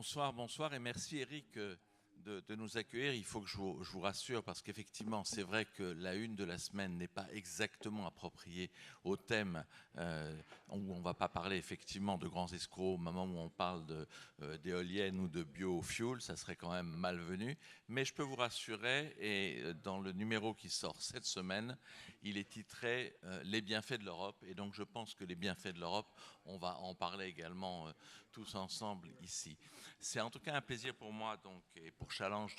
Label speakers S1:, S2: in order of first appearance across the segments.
S1: Bonsoir, bonsoir et merci Eric de nous accueillir. Il faut que je vous rassure parce qu'effectivement, c'est vrai que la une de la semaine n'est pas exactement appropriée au thème où on ne va pas parler effectivement de grands escrocs au moment où on parle d'éoliennes ou de biofuel, ça serait quand même malvenu. Mais je peux vous rassurer, et dans le numéro qui sort cette semaine, il est titré Les bienfaits de l'Europe. Et donc je pense que les bienfaits de l'Europe, on va en parler également tous ensemble ici. C'est en tout cas un plaisir pour moi donc, et pour Challenge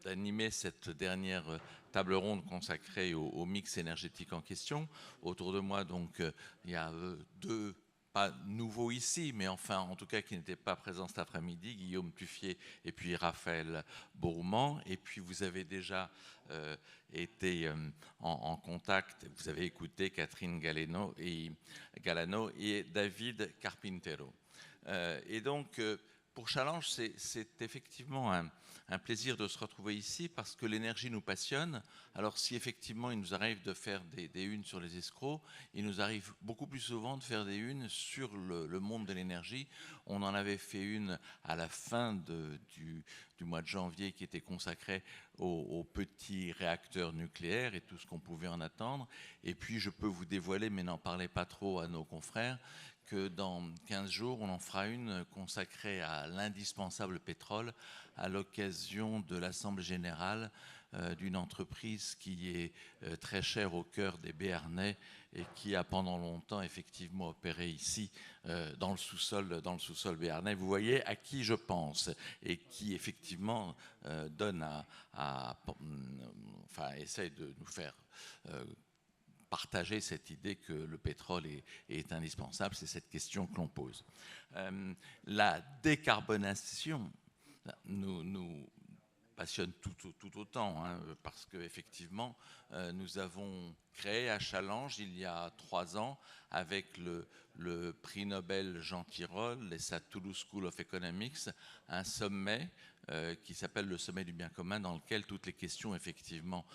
S1: d'animer cette dernière table ronde consacrée au mix énergétique en question. Autour de moi, donc, il y a deux, pas nouveaux ici, mais enfin, en tout cas, qui n'étaient pas présents cet après-midi, Guillaume Tuffier et puis Raphaël Bourman. Et puis, vous avez déjà été en contact, vous avez écouté Catherine Galano et David Carpintero. Et donc, pour Challenge, c'est effectivement un plaisir de se retrouver ici parce que l'énergie nous passionne. Alors si effectivement il nous arrive de faire des unes sur les escrocs, il nous arrive beaucoup plus souvent de faire des unes sur le monde de l'énergie. On en avait fait une à la fin du mois de janvier qui était consacrée aux petits réacteurs nucléaires et tout ce qu'on pouvait en attendre. Et puis je peux vous dévoiler, mais n'en parlez pas trop à nos confrères, que dans 15 jours, on en fera une consacrée à l'indispensable pétrole à l'occasion de l'Assemblée générale d'une entreprise qui est très chère au cœur des Béarnais et qui a pendant longtemps effectivement opéré ici dans le sous-sol béarnais. Vous voyez à qui je pense et qui effectivement donne enfin essaye de nous faire partager cette idée que le pétrole est indispensable, c'est cette question que l'on pose. La décarbonation nous passionne tout autant, hein, parce qu'effectivement, nous avons créé à Challenge il y a 3 ans, avec le prix Nobel Jean Tirole et sa Toulouse School of Economics, un sommet qui s'appelle le sommet du bien commun, dans lequel toutes les questions effectivement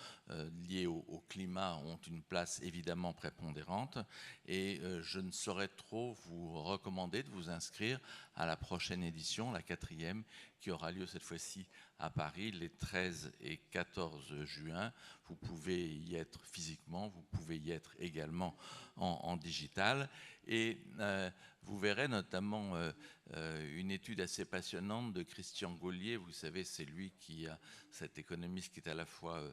S1: liées au climat ont une place évidemment prépondérante. Et je ne saurais trop vous recommander de vous inscrire à la prochaine édition, la 4e, qui aura lieu cette fois-ci à Paris les 13 et 14 juin. Vous pouvez y être physiquement, vous pouvez y être également en digital. Et vous verrez notamment une étude assez passionnante de Christian Gaulier. Vous savez, c'est lui cet économiste qui est à la fois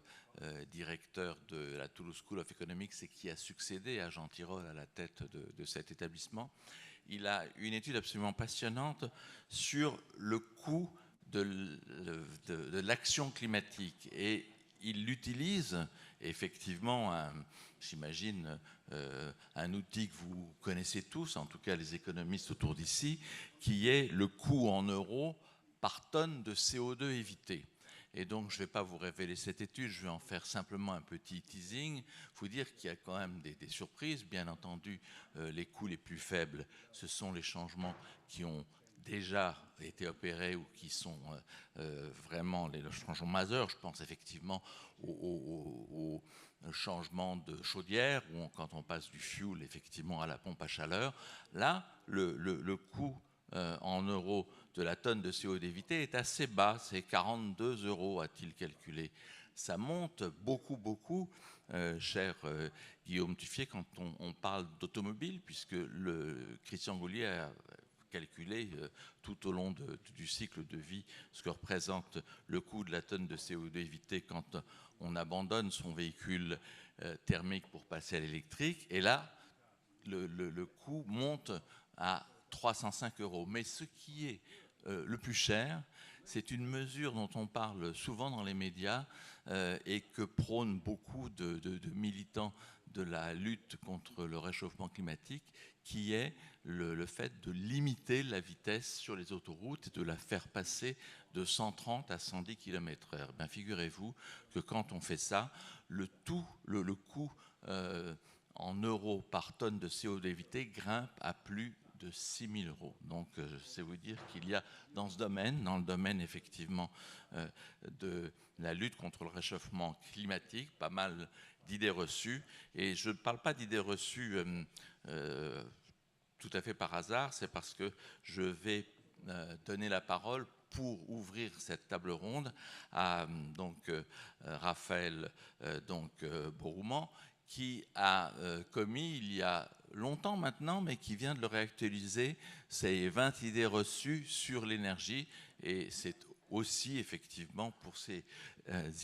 S1: directeur de la Toulouse School of Economics et qui a succédé à Jean Tirole à la tête de cet établissement. Il a une étude absolument passionnante sur le coût de l'action climatique et il utilise effectivement, j'imagine, un outil que vous connaissez tous, en tout cas les économistes autour d'ici, qui est le coût en euros par tonne de CO2 évité. Et donc, je ne vais pas vous révéler cette étude, je vais en faire simplement un petit teasing, vous dire qu'il y a quand même des surprises. Bien entendu, les coûts les plus faibles, ce sont les changements qui ont déjà été opérés ou qui sont vraiment les changements majeurs. Je pense effectivement au changement de chaudière ou quand on passe du fuel effectivement à la pompe à chaleur. Là, le coût en euros de la tonne de CO2 évité est assez bas, c'est 42 €, a-t-il calculé. Ça monte beaucoup, cher Guillaume Tuffier, quand on parle d'automobile, puisque Christian Gaulier a calculé tout au long du cycle de vie ce que représente le coût de la tonne de CO2 évité quand on abandonne son véhicule thermique pour passer à l'électrique. Et là, le coût monte à 305 €. Mais ce qui est le plus cher, c'est une mesure dont on parle souvent dans les médias et que prônent beaucoup de militants de la lutte contre le réchauffement climatique, qui est le fait de limiter la vitesse sur les autoroutes et de la faire passer de 130 à 110 km/h. Ben, figurez-vous que quand on fait ça, le coût en euros par tonne de CO2 évité grimpe à plus de 6 000 €. Donc, je sais vous dire qu'il y a dans le domaine effectivement de la lutte contre le réchauffement climatique, pas mal d'idées reçues. Et je ne parle pas d'idées reçues tout à fait par hasard, c'est parce que je vais donner la parole pour ouvrir cette table ronde à Raphaël Bouroumand, qui a commis il y a longtemps maintenant, mais qui vient de le réactualiser, ses 20 idées reçues sur l'énergie. Et c'est aussi effectivement pour ces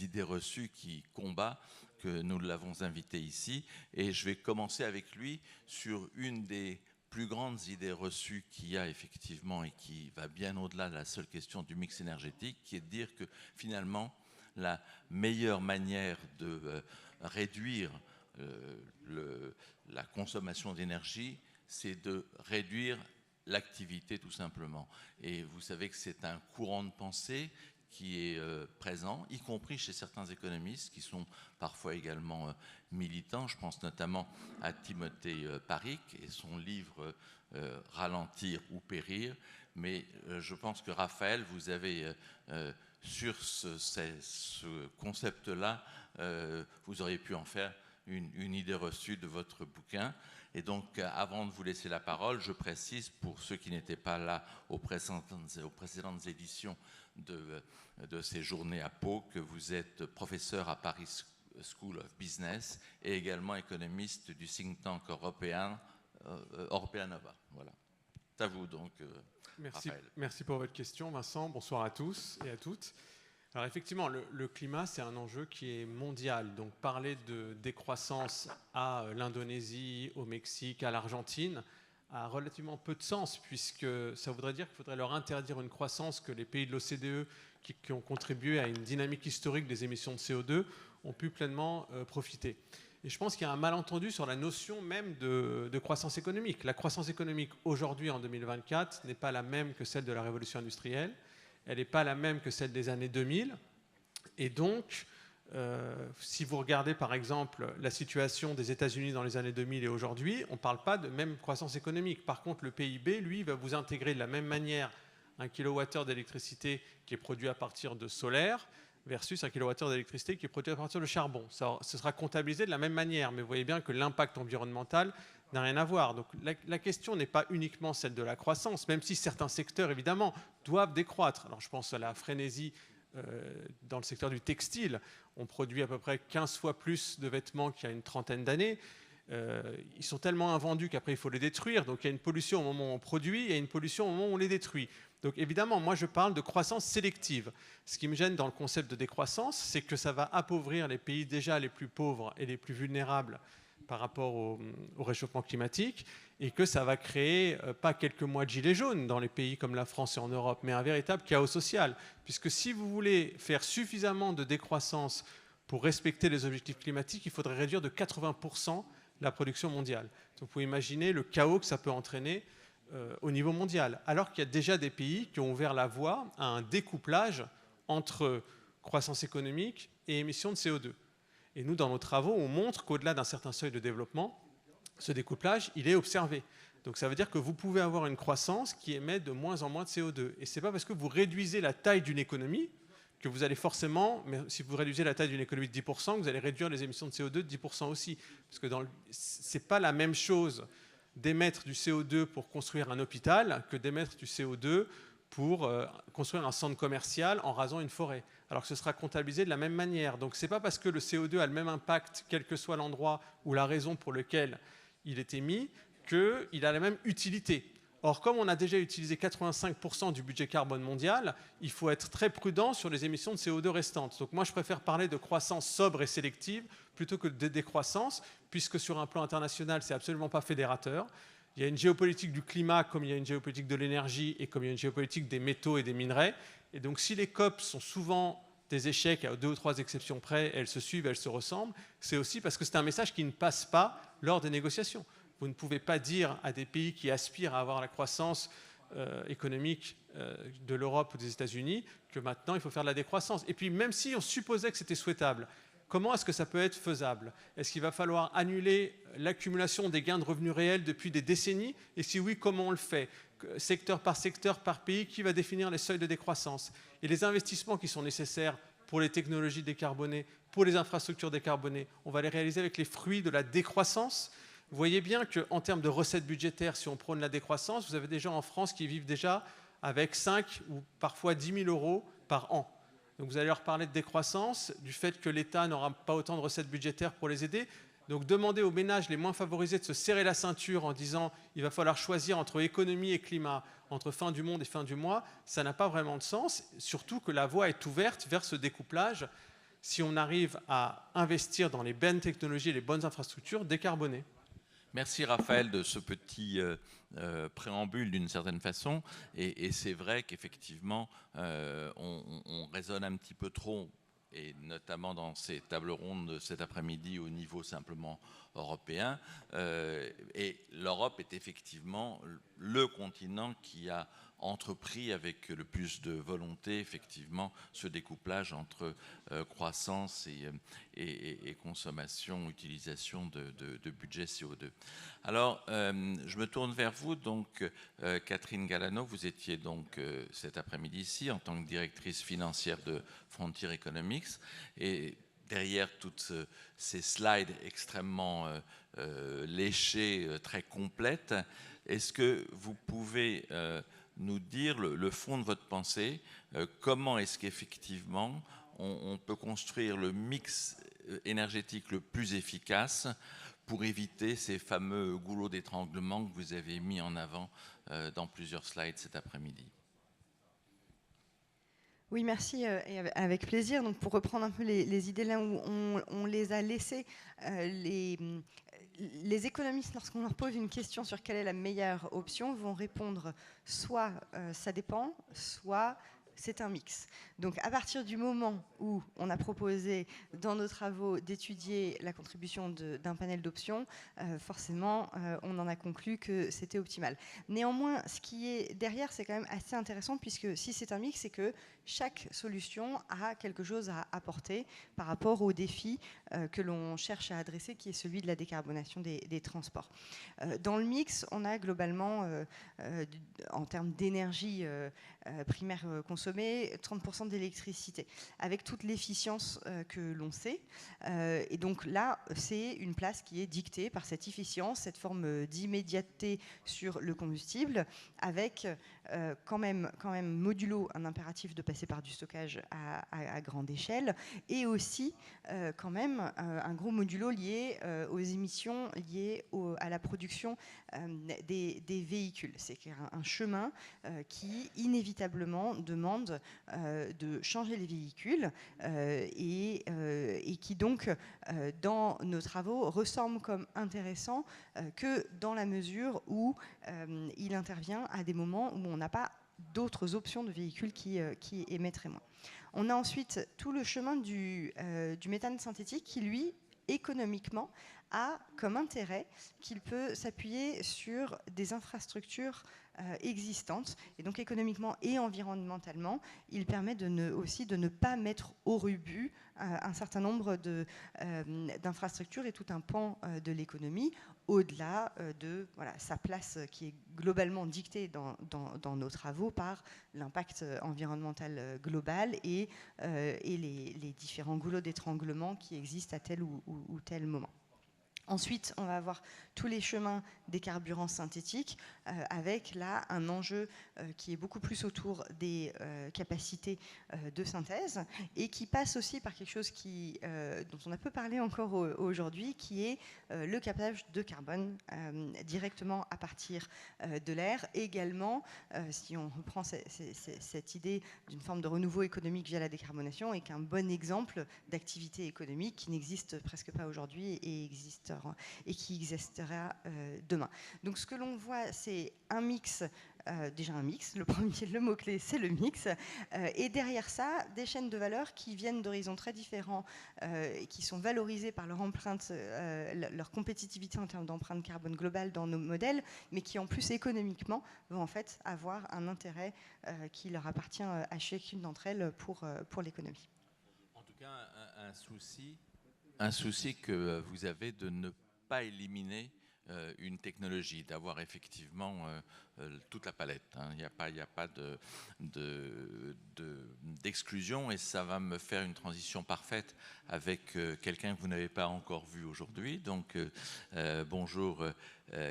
S1: idées reçues qui combat que nous l'avons invité ici. Et je vais commencer avec lui sur une des plus grandes idées reçues qu'il y a effectivement et qui va bien au-delà de la seule question du mix énergétique, qui est de dire que finalement la meilleure manière de réduire la consommation d'énergie, c'est de réduire l'activité tout simplement. Et vous savez que c'est un courant de pensée qui est présent, y compris chez certains économistes qui sont parfois également militants. Je pense notamment à Timothée Parikh et son livre Ralentir ou périr. Mais je pense que Raphaël, vous avez sur ce concept-là, vous auriez pu en faire une idée reçue de votre bouquin. Et donc, avant de vous laisser la parole, je précise, pour ceux qui n'étaient pas là aux précédentes éditions de ces journées à Pau, que vous êtes professeur à Paris School of Business et également économiste du think tank européen Europeanova. Voilà. C'est à vous donc, Raphaël.
S2: Merci pour votre question, Vincent. Bonsoir à tous et à toutes. Alors effectivement, le climat, c'est un enjeu qui est mondial. Donc parler de décroissance à l'Indonésie, au Mexique, à l'Argentine a relativement peu de sens, puisque ça voudrait dire qu'il faudrait leur interdire une croissance que les pays de l'OCDE, qui ont contribué à une dynamique historique des émissions de CO2, ont pu pleinement profiter. Et je pense qu'il y a un malentendu sur la notion même de croissance économique. La croissance économique aujourd'hui, en 2024, n'est pas la même que celle de la révolution industrielle. Elle n'est pas la même que celle des années 2000. Et donc, si vous regardez par exemple la situation des États-Unis dans les années 2000 et aujourd'hui, on ne parle pas de même croissance économique. Par contre, le PIB, lui, va vous intégrer de la même manière un kilowattheure d'électricité qui est produit à partir de solaire versus un kilowattheure d'électricité qui est produit à partir de charbon. Ce sera comptabilisé de la même manière, mais vous voyez bien que l'impact environnemental n'a rien à voir. Donc la question n'est pas uniquement celle de la croissance, même si certains secteurs, évidemment, doivent décroître. Alors je pense à la frénésie dans le secteur du textile. On produit à peu près 15 fois plus de vêtements qu'il y a une trentaine d'années. Ils sont tellement invendus qu'après il faut les détruire. Donc il y a une pollution au moment où on produit et une pollution au moment où on les détruit. Donc évidemment, moi je parle de croissance sélective. Ce qui me gêne dans le concept de décroissance, c'est que ça va appauvrir les pays déjà les plus pauvres et les plus vulnérables par rapport au réchauffement climatique, et que ça va créer pas quelques mois de gilets jaunes dans les pays comme la France et en Europe, mais un véritable chaos social. Puisque si vous voulez faire suffisamment de décroissance pour respecter les objectifs climatiques, il faudrait réduire de 80% la production mondiale. Donc vous pouvez imaginer le chaos que ça peut entraîner au niveau mondial, alors qu'il y a déjà des pays qui ont ouvert la voie à un découplage entre croissance économique et émissions de CO2. Et nous, dans nos travaux, on montre qu'au-delà d'un certain seuil de développement, ce découplage, il est observé. Donc ça veut dire que vous pouvez avoir une croissance qui émet de moins en moins de CO2. Et ce n'est pas parce que vous réduisez la taille d'une économie que vous allez forcément, mais si vous réduisez la taille d'une économie de 10%, vous allez réduire les émissions de CO2 de 10% aussi. Parce que ce n'est pas la même chose d'émettre du CO2 pour construire un hôpital que d'émettre du CO2 pour construire un centre commercial en rasant une forêt. Alors que ce sera comptabilisé de la même manière. Donc ce n'est pas parce que le CO2 a le même impact, quel que soit l'endroit ou la raison pour laquelle il est émis, qu'il a la même utilité. Or, comme on a déjà utilisé 85% du budget carbone mondial, il faut être très prudent sur les émissions de CO2 restantes. Donc moi, je préfère parler de croissance sobre et sélective plutôt que de décroissance, puisque sur un plan international, ce n'est absolument pas fédérateur. Il y a une géopolitique du climat comme il y a une géopolitique de l'énergie et comme il y a une géopolitique des métaux et des minerais. Et donc si les COP sont souvent des échecs à 2 ou 3 exceptions près, elles se suivent, elles se ressemblent, c'est aussi parce que c'est un message qui ne passe pas lors des négociations. Vous ne pouvez pas dire à des pays qui aspirent à avoir la croissance économique de l'Europe ou des États-Unis que maintenant il faut faire de la décroissance. Et puis même si on supposait que c'était souhaitable, comment est-ce que ça peut être faisable? Est-ce qu'il va falloir annuler l'accumulation des gains de revenus réels depuis des décennies? Et si oui, comment on le fait? Secteur, par pays, qui va définir les seuils de décroissance? Et les investissements qui sont nécessaires pour les technologies décarbonées, pour les infrastructures décarbonées, on va les réaliser avec les fruits de la décroissance. Vous voyez bien qu'en termes de recettes budgétaires, si on prône la décroissance, vous avez des gens en France qui vivent déjà avec 5 ou parfois 10 000 euros par an. Donc vous allez leur parler de décroissance, du fait que l'État n'aura pas autant de recettes budgétaires pour les aider. Donc demander aux ménages les moins favorisés de se serrer la ceinture en disant il va falloir choisir entre économie et climat, entre fin du monde et fin du mois, ça n'a pas vraiment de sens, surtout que la voie est ouverte vers ce découplage si on arrive à investir dans les bonnes technologies et les bonnes infrastructures décarbonées.
S1: Merci Raphaël de ce petit préambule d'une certaine façon. Et c'est vrai qu'effectivement, on raisonne un petit peu trop, et notamment dans ces tables rondes de cet après-midi au niveau simplement européen. Et l'Europe est effectivement le continent qui a entrepris avec le plus de volonté effectivement ce découplage entre croissance et consommation, utilisation de budget CO2. Alors, je me tourne vers vous. Donc, Catherine Galano, vous étiez donc cet après-midi ici en tant que directrice financière de Frontier Economics. Et derrière toutes ces slides extrêmement léchées, très complètes, est-ce que vous pouvez nous dire le fond de votre pensée, comment est-ce qu'effectivement on peut construire le mix énergétique le plus efficace pour éviter ces fameux goulots d'étranglement que vous avez mis en avant dans plusieurs slides cet après-midi?
S3: Oui, merci, et avec plaisir. Donc, pour reprendre un peu les idées là où on les a laissées, les économistes, lorsqu'on leur pose une question sur quelle est la meilleure option, vont répondre soit ça dépend, soit c'est un mix. Donc à partir du moment où on a proposé dans nos travaux d'étudier la contribution d'un panel d'options, forcément on en a conclu que c'était optimal. Néanmoins, ce qui est derrière, c'est quand même assez intéressant, puisque si c'est un mix, c'est que chaque solution a quelque chose à apporter par rapport au défi que l'on cherche à adresser, qui est celui de la décarbonation des transports. Dans le mix, on a globalement, en termes d'énergie primaire consommée, 30% d'électricité, avec toute l'efficience que l'on sait. Et donc là, c'est une place qui est dictée par cette efficience, cette forme d'immédiateté sur le combustible, avec quand même modulo un impératif de passer par du stockage à grande échelle, et aussi quand même un gros modulo lié aux émissions liées à la production des véhicules. C'est un chemin qui inévitablement demande de changer les véhicules et qui donc dans nos travaux ressemble comme intéressant que dans la mesure où il intervient à des moments où on n'a pas d'autres options de véhicules qui émettraient moins. On a ensuite tout le chemin du méthane synthétique qui, lui, économiquement, a comme intérêt qu'il peut s'appuyer sur des infrastructures existantes. Et donc économiquement et environnementalement, il permet aussi de ne pas mettre au rebut un certain nombre d'infrastructures et tout un pan de l'économie, au-delà de sa place qui est globalement dictée dans nos travaux par l'impact environnemental global et les différents goulots d'étranglement qui existent à tel ou tel moment. Ensuite, on va avoir tous les chemins des carburants synthétiques, avec là un enjeu qui est beaucoup plus autour des capacités de synthèse, et qui passe aussi par quelque chose dont on a peu parlé encore aujourd'hui, qui est le captage de carbone directement à partir de l'air. Également, si on reprend cette idée d'une forme de renouveau économique via la décarbonation, est qu'un bon exemple d'activité économique qui n'existe presque pas aujourd'hui et qui existera demain. Donc ce que l'on voit, c'est un mix, déjà un mix, le mot-clé c'est le mix, et derrière ça, des chaînes de valeur qui viennent d'horizons très différents, et qui sont valorisées par leur empreinte, leur compétitivité en termes d'empreinte carbone globale dans nos modèles, mais qui en plus économiquement vont en fait avoir un intérêt qui leur appartient à chacune d'entre elles pour l'économie.
S1: En tout cas, un souci que vous avez de ne pas éliminer une technologie, d'avoir effectivement toute la palette. Il n'y a pas d'exclusion, et ça va me faire une transition parfaite avec quelqu'un que vous n'avez pas encore vu aujourd'hui. Donc bonjour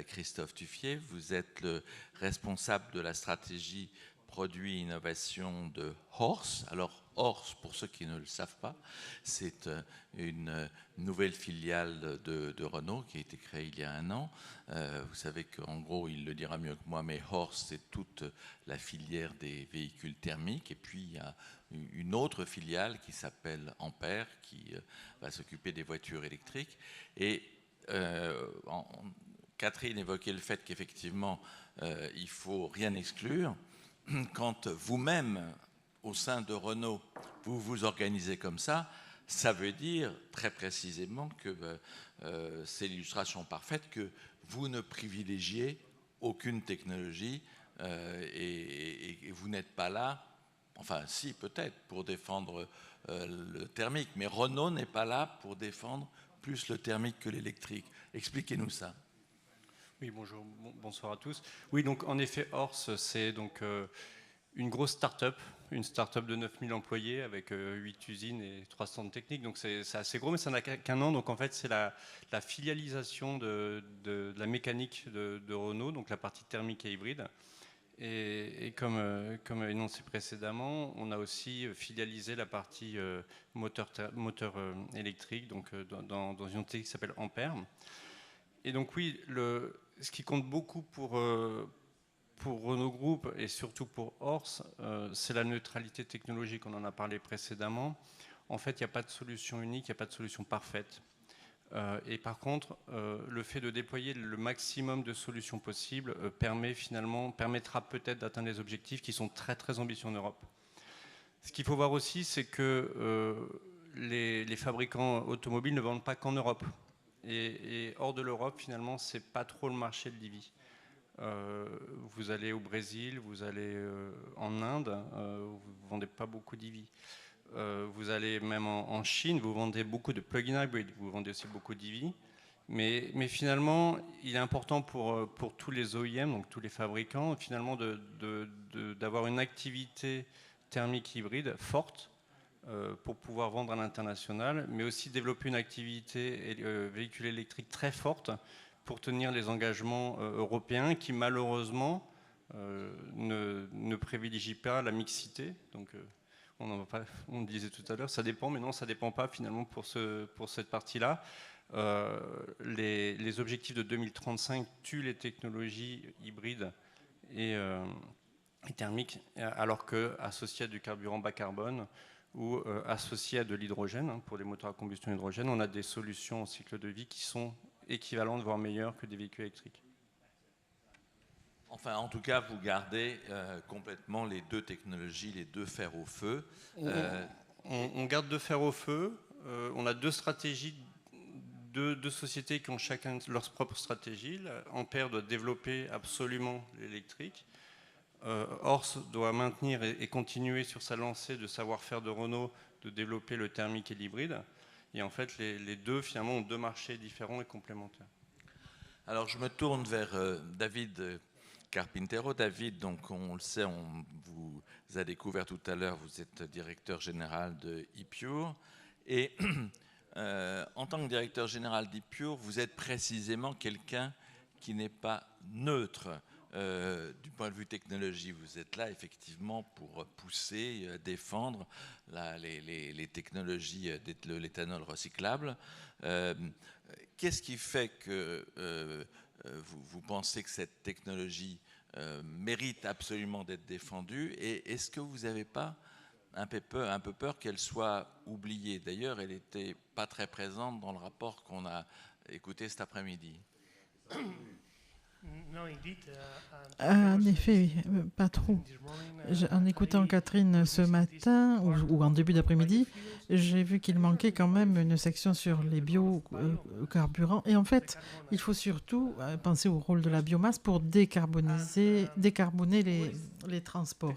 S1: Christophe Tuffier, vous êtes le responsable de la stratégie produit innovation de Horse. Alors Horse, pour ceux qui ne le savent pas, c'est une nouvelle filiale de Renault qui a été créée il y a 1 an. Vous savez qu'en gros, il le dira mieux que moi, mais Horse, c'est toute la filière des véhicules thermiques. Et puis, il y a une autre filiale qui s'appelle Ampère, qui va s'occuper des voitures électriques. Et Catherine évoquait le fait qu'effectivement, il ne faut rien exclure. Quand vous-même, au sein de Renault, vous vous organisez comme ça veut dire très précisément que c'est l'illustration parfaite que vous ne privilégiez aucune technologie et vous n'êtes pas là, enfin si peut-être, pour défendre le thermique, mais Renault n'est pas là pour défendre plus le thermique que l'électrique. Expliquez-nous ça.
S4: Oui, bonjour, bonsoir à tous. Oui, donc en effet, Horse, c'est donc une grosse start-up, une start-up de 9000 employés avec 8 usines et 3 centres techniques. Donc c'est assez gros, mais ça n'a qu'un an. Donc en fait, c'est la filialisation de la mécanique de Renault, donc la partie thermique et hybride. Et comme énoncé précédemment, on a aussi filialisé la partie moteur électrique, donc dans une entité qui s'appelle Ampère. Et donc oui, ce qui compte beaucoup pour Renault Group et surtout pour Horse, c'est la neutralité technologique. On en a parlé précédemment. En fait, il n'y a pas de solution unique, il n'y a pas de solution parfaite. Et par contre, le fait de déployer le maximum de solutions possibles permettra peut-être d'atteindre les objectifs qui sont très très ambitieux en Europe. Ce qu'il faut voir aussi, c'est que les fabricants automobiles ne vendent pas qu'en Europe. Et hors de l'Europe, finalement, c'est pas trop le marché de l'EV. Vous allez au Brésil, vous allez en Inde, vous ne vendez pas beaucoup d'EV. Vous allez même en Chine, vous vendez beaucoup de plug-in hybrid, vous vendez aussi beaucoup d'EV. Mais finalement, il est important pour tous les OEM, donc tous les fabricants, finalement, d'avoir une activité thermique hybride forte, pour pouvoir vendre à l'international, mais aussi développer une activité véhicule électrique très forte pour tenir les engagements européens qui malheureusement ne privilégient pas la mixité. Donc on disait tout à l'heure, ça dépend, mais non, ça ne dépend pas finalement pour cette partie-là. Les objectifs de 2035 tuent les technologies hybrides et thermiques, alors qu'associées à du carburant bas carbone, ou associés à de l'hydrogène, pour les moteurs à combustion hydrogène, on a des solutions en cycle de vie qui sont équivalentes, voire meilleures que des véhicules électriques.
S1: Enfin, en tout cas, vous gardez complètement les deux technologies, les deux fers au feu.
S4: On garde deux fers au feu. On a deux stratégies, deux sociétés qui ont chacun leur propre stratégie. Ampère doit développer absolument l'électrique. Horse doit maintenir et continuer sur sa lancée de savoir-faire de Renault, de développer le thermique et l'hybride. Et en fait, les deux, finalement, ont deux marchés différents et complémentaires.
S1: Alors, je me tourne vers David Carpintero. David, donc, on le sait, on vous a découvert tout à l'heure, vous êtes directeur général de ePure. Et en tant que directeur général d'ePure, vous êtes précisément quelqu'un qui n'est pas neutre. Du point de vue technologie, vous êtes là effectivement pour pousser, défendre les technologies de l'éthanol recyclable. Qu'est-ce qui fait que vous pensez que cette technologie mérite absolument d'être défendue, et est-ce que vous n'avez pas un peu peur qu'elle soit oubliée? D'ailleurs, elle n'était pas très présente dans le rapport qu'on a écouté cet après-midi.
S5: En effet, pas trop. En écoutant Catherine ce matin ou en début d'après-midi, j'ai vu qu'il manquait quand même une section sur les biocarburants. Et en fait, il faut surtout penser au rôle de la biomasse pour décarboner les transports.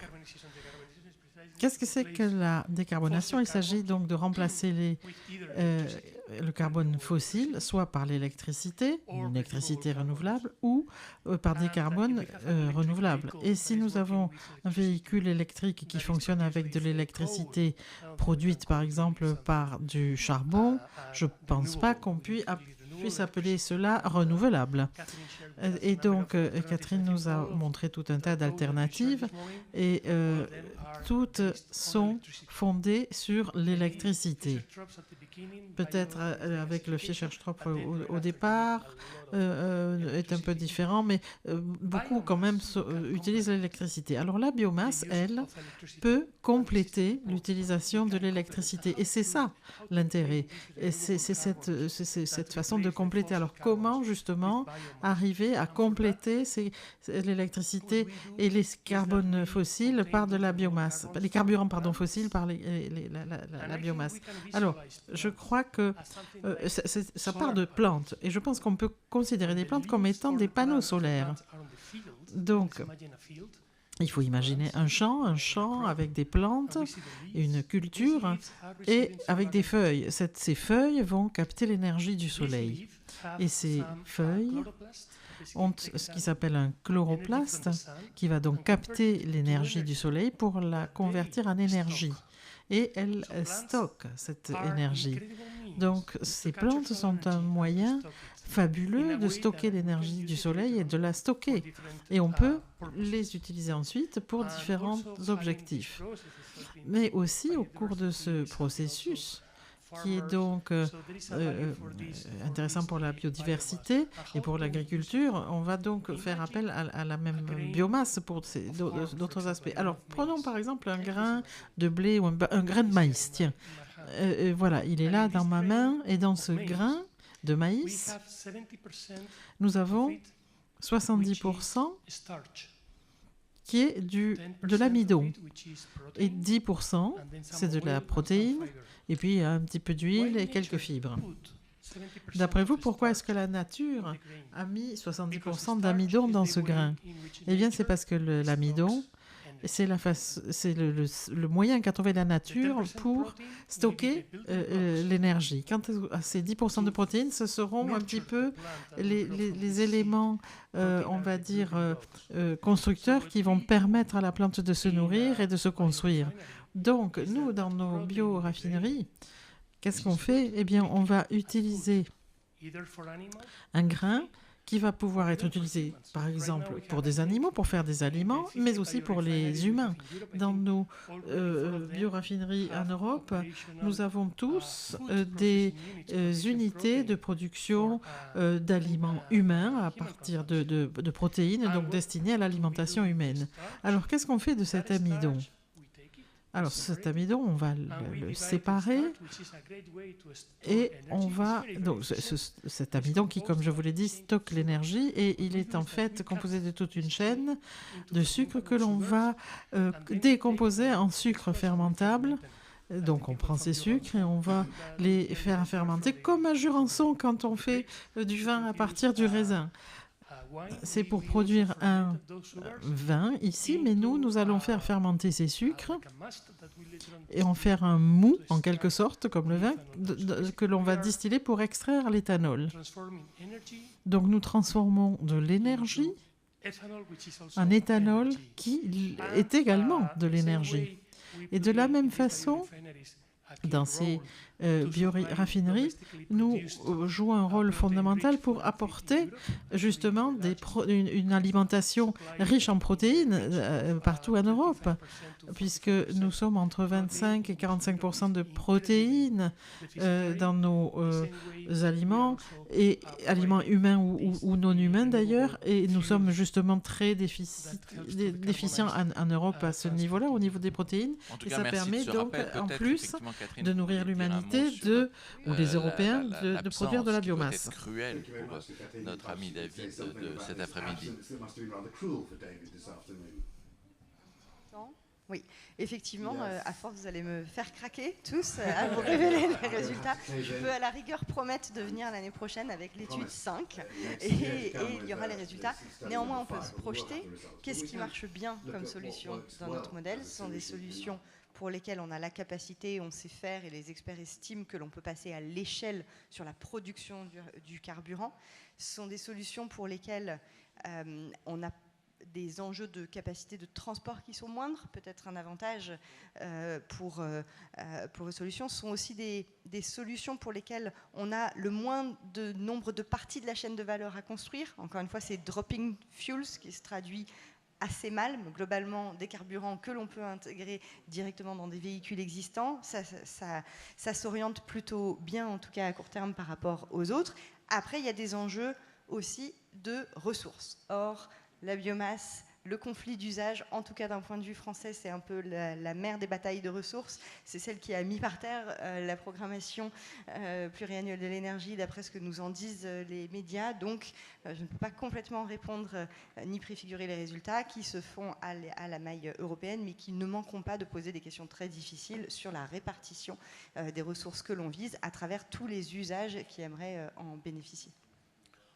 S5: Qu'est-ce que c'est que la décarbonation? Il s'agit donc de remplacer le carbone fossile, soit par l'électricité, une électricité renouvelable, ou par des carbones renouvelables. Et si nous avons un véhicule électrique qui fonctionne avec de l'électricité produite par exemple par du charbon, je ne pense pas qu'on puisse puisse appeler cela renouvelable. Et donc, Catherine nous a montré tout un tas d'alternatives et toutes sont fondées sur l'électricité. Peut-être avec le Fischer-Tropsch au départ est un peu différent, mais beaucoup quand même utilisent l'électricité. Alors la biomasse, elle, peut compléter l'utilisation de l'électricité. Et c'est ça l'intérêt. Et c'est cette façon de compléter. Alors comment justement arriver à compléter l'électricité et les carbones fossiles par de la biomasse, les carburants fossiles par la biomasse. Alors, je crois que ça part de plantes. Et je pense qu'on peut considérer des plantes comme étant des panneaux solaires. Donc, il faut imaginer un champ avec des plantes, une culture et avec des feuilles. Ces feuilles vont capter l'énergie du soleil. Et ces feuilles ont ce qui s'appelle un chloroplaste qui va donc capter l'énergie du soleil pour la convertir en énergie. Et elles stockent cette énergie. Donc ces plantes sont un moyen fabuleux de stocker l'énergie du soleil et de la stocker. Et on peut les utiliser ensuite pour différents objectifs. Mais aussi au cours de ce processus, qui est donc intéressant pour la biodiversité et pour l'agriculture, on va donc faire appel à la même biomasse pour d'autres aspects. Alors, prenons par exemple un grain de blé ou un grain de maïs. Tiens, voilà, il est là dans ma main, et dans ce grain de maïs, nous avons 70% qui est de l'amidon, et 10% c'est de la protéine, et puis un petit peu d'huile et quelques fibres. D'après vous, pourquoi est-ce que la nature a mis 70% d'amidon dans ce grain? Eh bien, c'est parce que l'amidon, c'est le moyen qu'a trouvé la nature pour stocker l'énergie. Quant à ces 10% de protéines, ce seront un petit peu les éléments, on va dire, constructeurs qui vont permettre à la plante de se nourrir et de se construire. Donc, nous, dans nos bioraffineries, qu'est-ce qu'on fait? Eh bien, on va utiliser un grain qui va pouvoir être utilisé, par exemple, pour des animaux, pour faire des aliments, mais aussi pour les humains. Dans nos bioraffineries en Europe, nous avons tous des unités de production d'aliments humains à partir de protéines, donc destinées à l'alimentation humaine. Alors, qu'est-ce qu'on fait de cet amidon? Alors cet amidon, on va le séparer et on va... Donc cet amidon qui, comme je vous l'ai dit, stocke l'énergie, et il est en fait composé de toute une chaîne de sucre que l'on va décomposer en sucre fermentable. Donc on prend ces sucres et on va les faire fermenter comme un jurançon quand on fait du vin à partir du raisin. C'est pour produire un vin ici, mais nous allons faire fermenter ces sucres et en faire un mou, en quelque sorte, comme le vin, que l'on va distiller pour extraire l'éthanol. Donc nous transformons de l'énergie en éthanol qui est également de l'énergie. Et de la même façon, dans ces bioraffineries, nous jouons un rôle fondamental pour apporter justement une alimentation riche en protéines partout en Europe, puisque nous sommes entre 25 et 45% de protéines dans nos aliments, et aliments humains ou non humains d'ailleurs, et nous sommes justement très déficients en Europe à ce niveau-là, au niveau des protéines, et ça permet donc en plus de nourrir l'humanité ou les Européens de produire de la biomasse.
S1: C'est cruel pour notre ami David de cet après-midi.
S3: Oui, effectivement, à force, vous allez me faire craquer tous à vous révéler les résultats. Je peux à la rigueur promettre de venir l'année prochaine avec l'étude 5 et il y aura les résultats. Néanmoins, on peut se projeter. Qu'est-ce qui marche bien comme solution dans notre modèle? Ce sont des solutions pour lesquelles on a la capacité, on sait faire, et les experts estiment que l'on peut passer à l'échelle sur la production du carburant. Ce sont des solutions pour lesquelles on a des enjeux de capacité de transport qui sont moindres, peut-être un avantage pour les solutions. Ce sont aussi des solutions pour lesquelles on a le moins de nombre de parties de la chaîne de valeur à construire. Encore une fois, c'est dropping fuels qui se traduit assez mal, mais globalement des carburants que l'on peut intégrer directement dans des véhicules existants. Ça s'oriente plutôt bien, en tout cas à court terme, par rapport aux autres. Après, il y a des enjeux aussi de ressources. Or, la biomasse, le conflit d'usage, en tout cas d'un point de vue français, c'est un peu la mère des batailles de ressources. C'est celle qui a mis par terre la programmation pluriannuelle de l'énergie, d'après ce que nous en disent les médias. Donc, je ne peux pas complètement répondre ni préfigurer les résultats qui se font à la maille européenne, mais qui ne manqueront pas de poser des questions très difficiles sur la répartition des ressources que l'on vise à travers tous les usages qui aimeraient en bénéficier.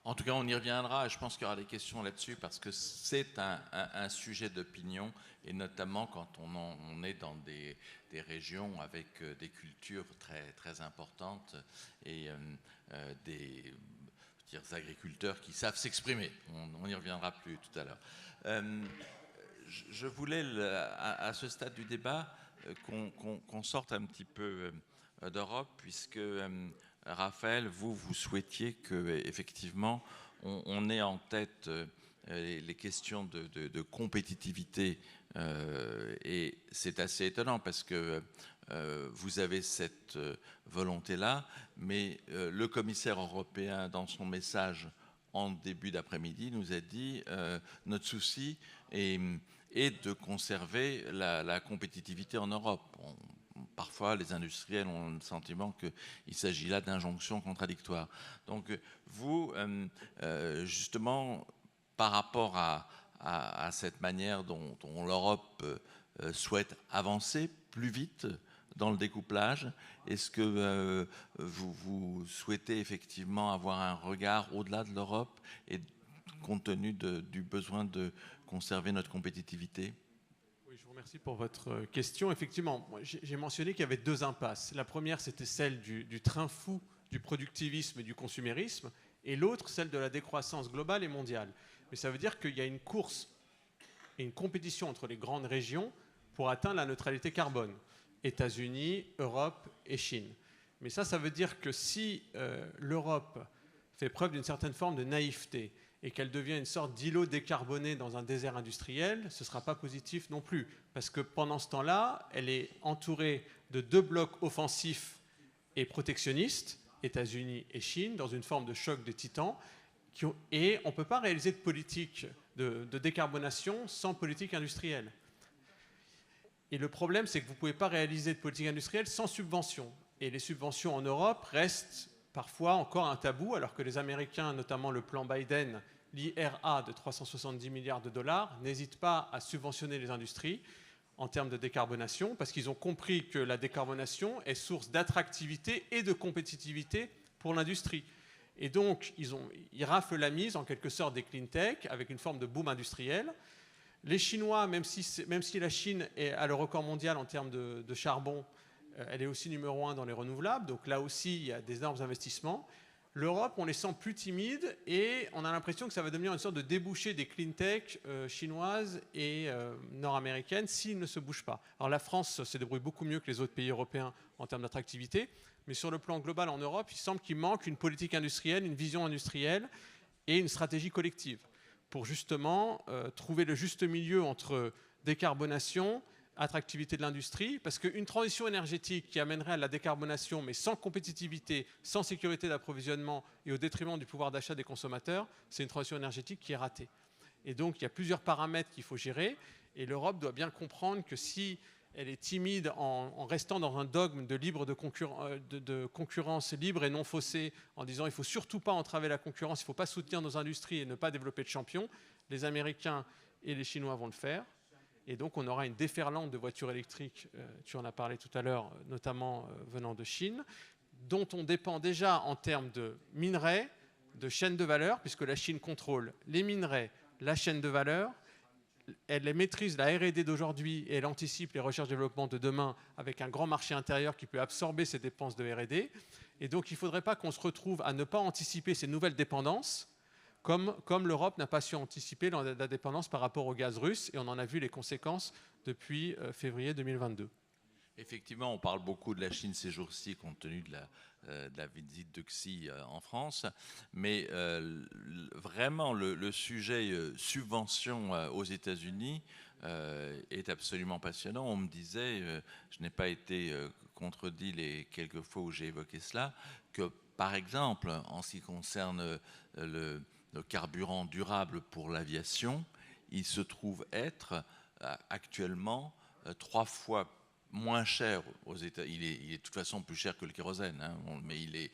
S1: En tout cas, on y reviendra. Je pense qu'il y aura des questions là-dessus parce que c'est un sujet d'opinion, et notamment quand on est dans des régions avec des cultures très, très importantes et des agriculteurs qui savent s'exprimer. On y reviendra plus tout à l'heure. Je voulais, à ce stade du débat, qu'on sorte un petit peu d'Europe, puisque... Raphaël, vous souhaitiez qu'effectivement on ait en tête les questions de compétitivité, et c'est assez étonnant parce que vous avez cette volonté-là, mais le commissaire européen, dans son message en début d'après-midi, nous a dit notre souci est de conserver la compétitivité en Europe. Parfois, les industriels ont le sentiment qu'il s'agit là d'injonctions contradictoires. Donc, vous, justement, par rapport à cette manière dont l'Europe souhaite avancer plus vite dans le découplage, est-ce que vous souhaitez effectivement avoir un regard au-delà de l'Europe et compte tenu du besoin de conserver notre compétitivité ?
S2: Merci pour votre question. Effectivement, j'ai mentionné qu'il y avait deux impasses. La première, c'était celle du train fou du productivisme et du consumérisme, et l'autre, celle de la décroissance globale et mondiale. Mais ça veut dire qu'il y a une course et une compétition entre les grandes régions pour atteindre la neutralité carbone. États-Unis, Europe et Chine. Mais ça veut dire que si l'Europe fait preuve d'une certaine forme de naïveté et qu'elle devient une sorte d'îlot décarboné dans un désert industriel, ce ne sera pas positif non plus. Parce que pendant ce temps-là, elle est entourée de deux blocs offensifs et protectionnistes, États-Unis et Chine, dans une forme de choc de titans. Et on ne peut pas réaliser de politique de décarbonation sans politique industrielle. Et le problème, c'est que vous ne pouvez pas réaliser de politique industrielle sans subventions. Et les subventions en Europe restent parfois encore un tabou, alors que les Américains, notamment le plan Biden, l'IRA de 370 milliards de dollars, n'hésitent pas à subventionner les industries en termes de décarbonation, parce qu'ils ont compris que la décarbonation est source d'attractivité et de compétitivité pour l'industrie. Et donc, ils raflent la mise, en quelque sorte, des clean tech, avec une forme de boom industriel. Les Chinois, même si la Chine a le record mondial en termes de charbon, elle est aussi numéro 1 dans les renouvelables, donc là aussi, il y a des énormes investissements. L'Europe, on les sent plus timides et on a l'impression que ça va devenir une sorte de débouché des clean tech chinoises et nord-américaines s'ils ne se bougent pas. Alors la France se débrouille beaucoup mieux que les autres pays européens en termes d'attractivité, mais sur le plan global en Europe, il semble qu'il manque une politique industrielle, une vision industrielle et une stratégie collective pour justement trouver le juste milieu entre décarbonation, attractivité de l'industrie, parce qu'une transition énergétique qui amènerait à la décarbonation, mais sans compétitivité, sans sécurité d'approvisionnement et au détriment du pouvoir d'achat des consommateurs, c'est une transition énergétique qui est ratée. Et donc, il y a plusieurs paramètres qu'il faut gérer, et l'Europe doit bien comprendre que si elle est timide en restant dans un dogme de concurrence libre et non faussée, en disant il ne faut surtout pas entraver la concurrence, il ne faut pas soutenir nos industries et ne pas développer de champions, les Américains et les Chinois vont le faire. Et donc, on aura une déferlante de voitures électriques, tu en as parlé tout à l'heure, notamment venant de Chine, dont on dépend déjà en termes de minerais, de chaîne de valeur, puisque la Chine contrôle les minerais, la chaîne de valeur, elle maîtrise la R&D d'aujourd'hui et elle anticipe les recherches-développement de demain avec un grand marché intérieur qui peut absorber ces dépenses de R&D. Et donc, il ne faudrait pas qu'on se retrouve à ne pas anticiper ces nouvelles dépendances comme l'Europe n'a pas su anticiper la dépendance par rapport au gaz russe, et on en a vu les conséquences depuis février 2022.
S1: Effectivement, on parle beaucoup de la Chine ces jours-ci, compte tenu de la visite de Xi en France, mais vraiment le sujet subvention aux États-Unis est absolument passionnant. On me disait, je n'ai pas été contredit les quelques fois où j'ai évoqué cela, que par exemple, en ce qui concerne le carburant durable pour l'aviation, il se trouve être actuellement 3 fois moins cher aux États. Il est de toute façon plus cher que le kérosène, hein, mais il est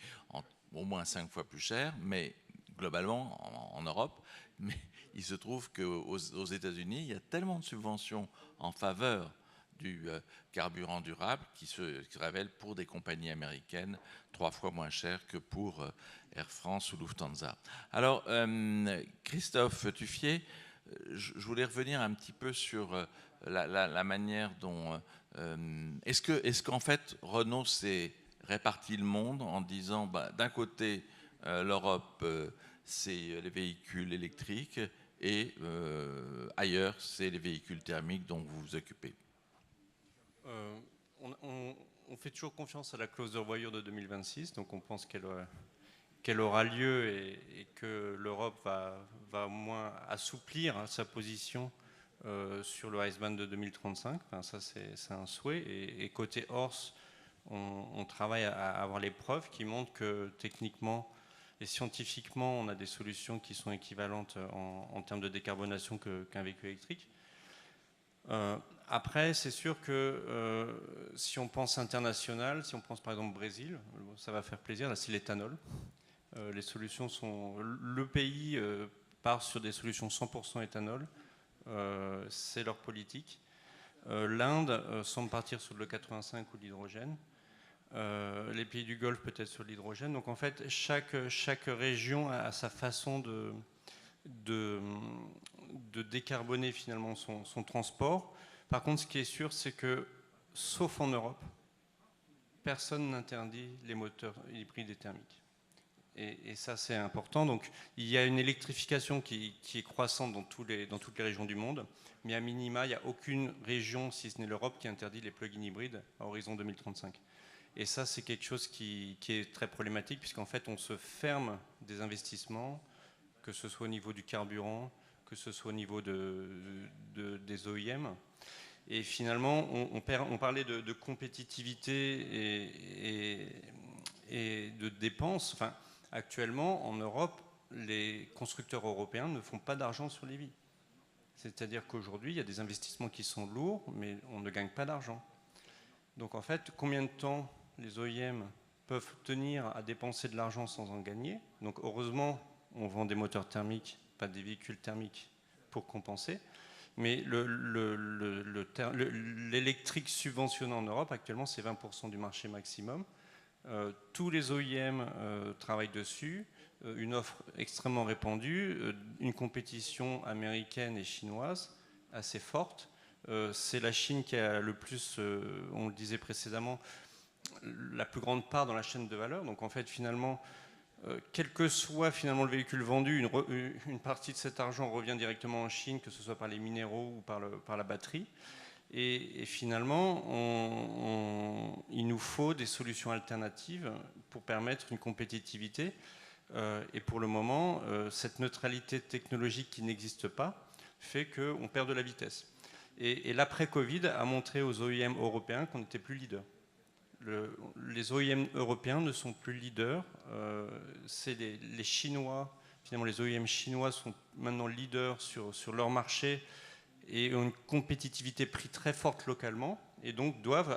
S1: au moins 5 fois plus cher, mais globalement en Europe. Mais il se trouve qu'aux États-Unis, il y a tellement de subventions en faveur du carburant durable qui se révèle pour des compagnies américaines 3 fois moins cher que pour Air France ou Lufthansa. Alors, Christophe Tuffier, je voulais revenir un petit peu sur la manière dont... est-ce qu'en fait, Renault s'est réparti le monde en disant, d'un côté, l'Europe, c'est les véhicules électriques, et ailleurs, c'est les véhicules thermiques dont vous vous occupez?
S4: On fait toujours confiance à la clause de revoyure de 2026, donc on pense qu'elle aura lieu et que l'Europe va au moins assouplir sa position sur le Iceband de 2035. Enfin, ça, c'est un souhait. Et côté Horse, on travaille à avoir les preuves qui montrent que techniquement et scientifiquement, on a des solutions qui sont équivalentes en termes de décarbonation qu'un véhicule électrique. Après, c'est sûr que si on pense international, si on pense par exemple Brésil, ça va faire plaisir, là c'est l'éthanol. Les solutions sont... Le pays part sur des solutions 100% éthanol, c'est leur politique. L'Inde semble partir sur le 85 ou l'hydrogène. Les pays du Golfe peut-être sur l'hydrogène. Donc en fait, chaque région a sa façon de décarboner finalement son transport. Par contre, ce qui est sûr, c'est que, sauf en Europe, personne n'interdit les moteurs hybrides et thermiques. Et ça, c'est important. Donc, il y a une électrification qui est croissante dans toutes les régions du monde, mais à minima, il n'y a aucune région, si ce n'est l'Europe, qui interdit les plug-in hybrides à horizon 2035. Et ça, c'est quelque chose qui est très problématique, puisqu'en fait, on se ferme des investissements, que ce soit au niveau du carburant, que ce soit au niveau des OEM. Et finalement, on parlait de compétitivité et de dépenses. Enfin, actuellement, en Europe, les constructeurs européens ne font pas d'argent sur les vies. C'est-à-dire qu'aujourd'hui, il y a des investissements qui sont lourds, mais on ne gagne pas d'argent. Donc en fait, combien de temps les OEM peuvent tenir à dépenser de l'argent sans en gagner? Donc heureusement, on vend des moteurs thermiques, pas des véhicules thermiques, pour compenser. Mais l'électrique subventionné en Europe, actuellement, c'est 20% du marché maximum. Tous les OEM travaillent dessus, une offre extrêmement répandue, une compétition américaine et chinoise assez forte. C'est la Chine qui a le plus, on le disait précédemment, la plus grande part dans la chaîne de valeur. Donc en fait, finalement, quel que soit finalement le véhicule vendu, une partie de cet argent revient directement en Chine, que ce soit par les minéraux ou par la batterie. Et finalement, il nous faut des solutions alternatives pour permettre une compétitivité. Et pour le moment, cette neutralité technologique qui n'existe pas fait qu'on perd de la vitesse. Et l'après-Covid a montré aux OEM européens qu'on n'était plus leader. Les OEM européens ne sont plus leaders. C'est les Chinois, finalement les OEM chinois sont maintenant leaders sur leur marché et ont une compétitivité prix très forte localement et donc doivent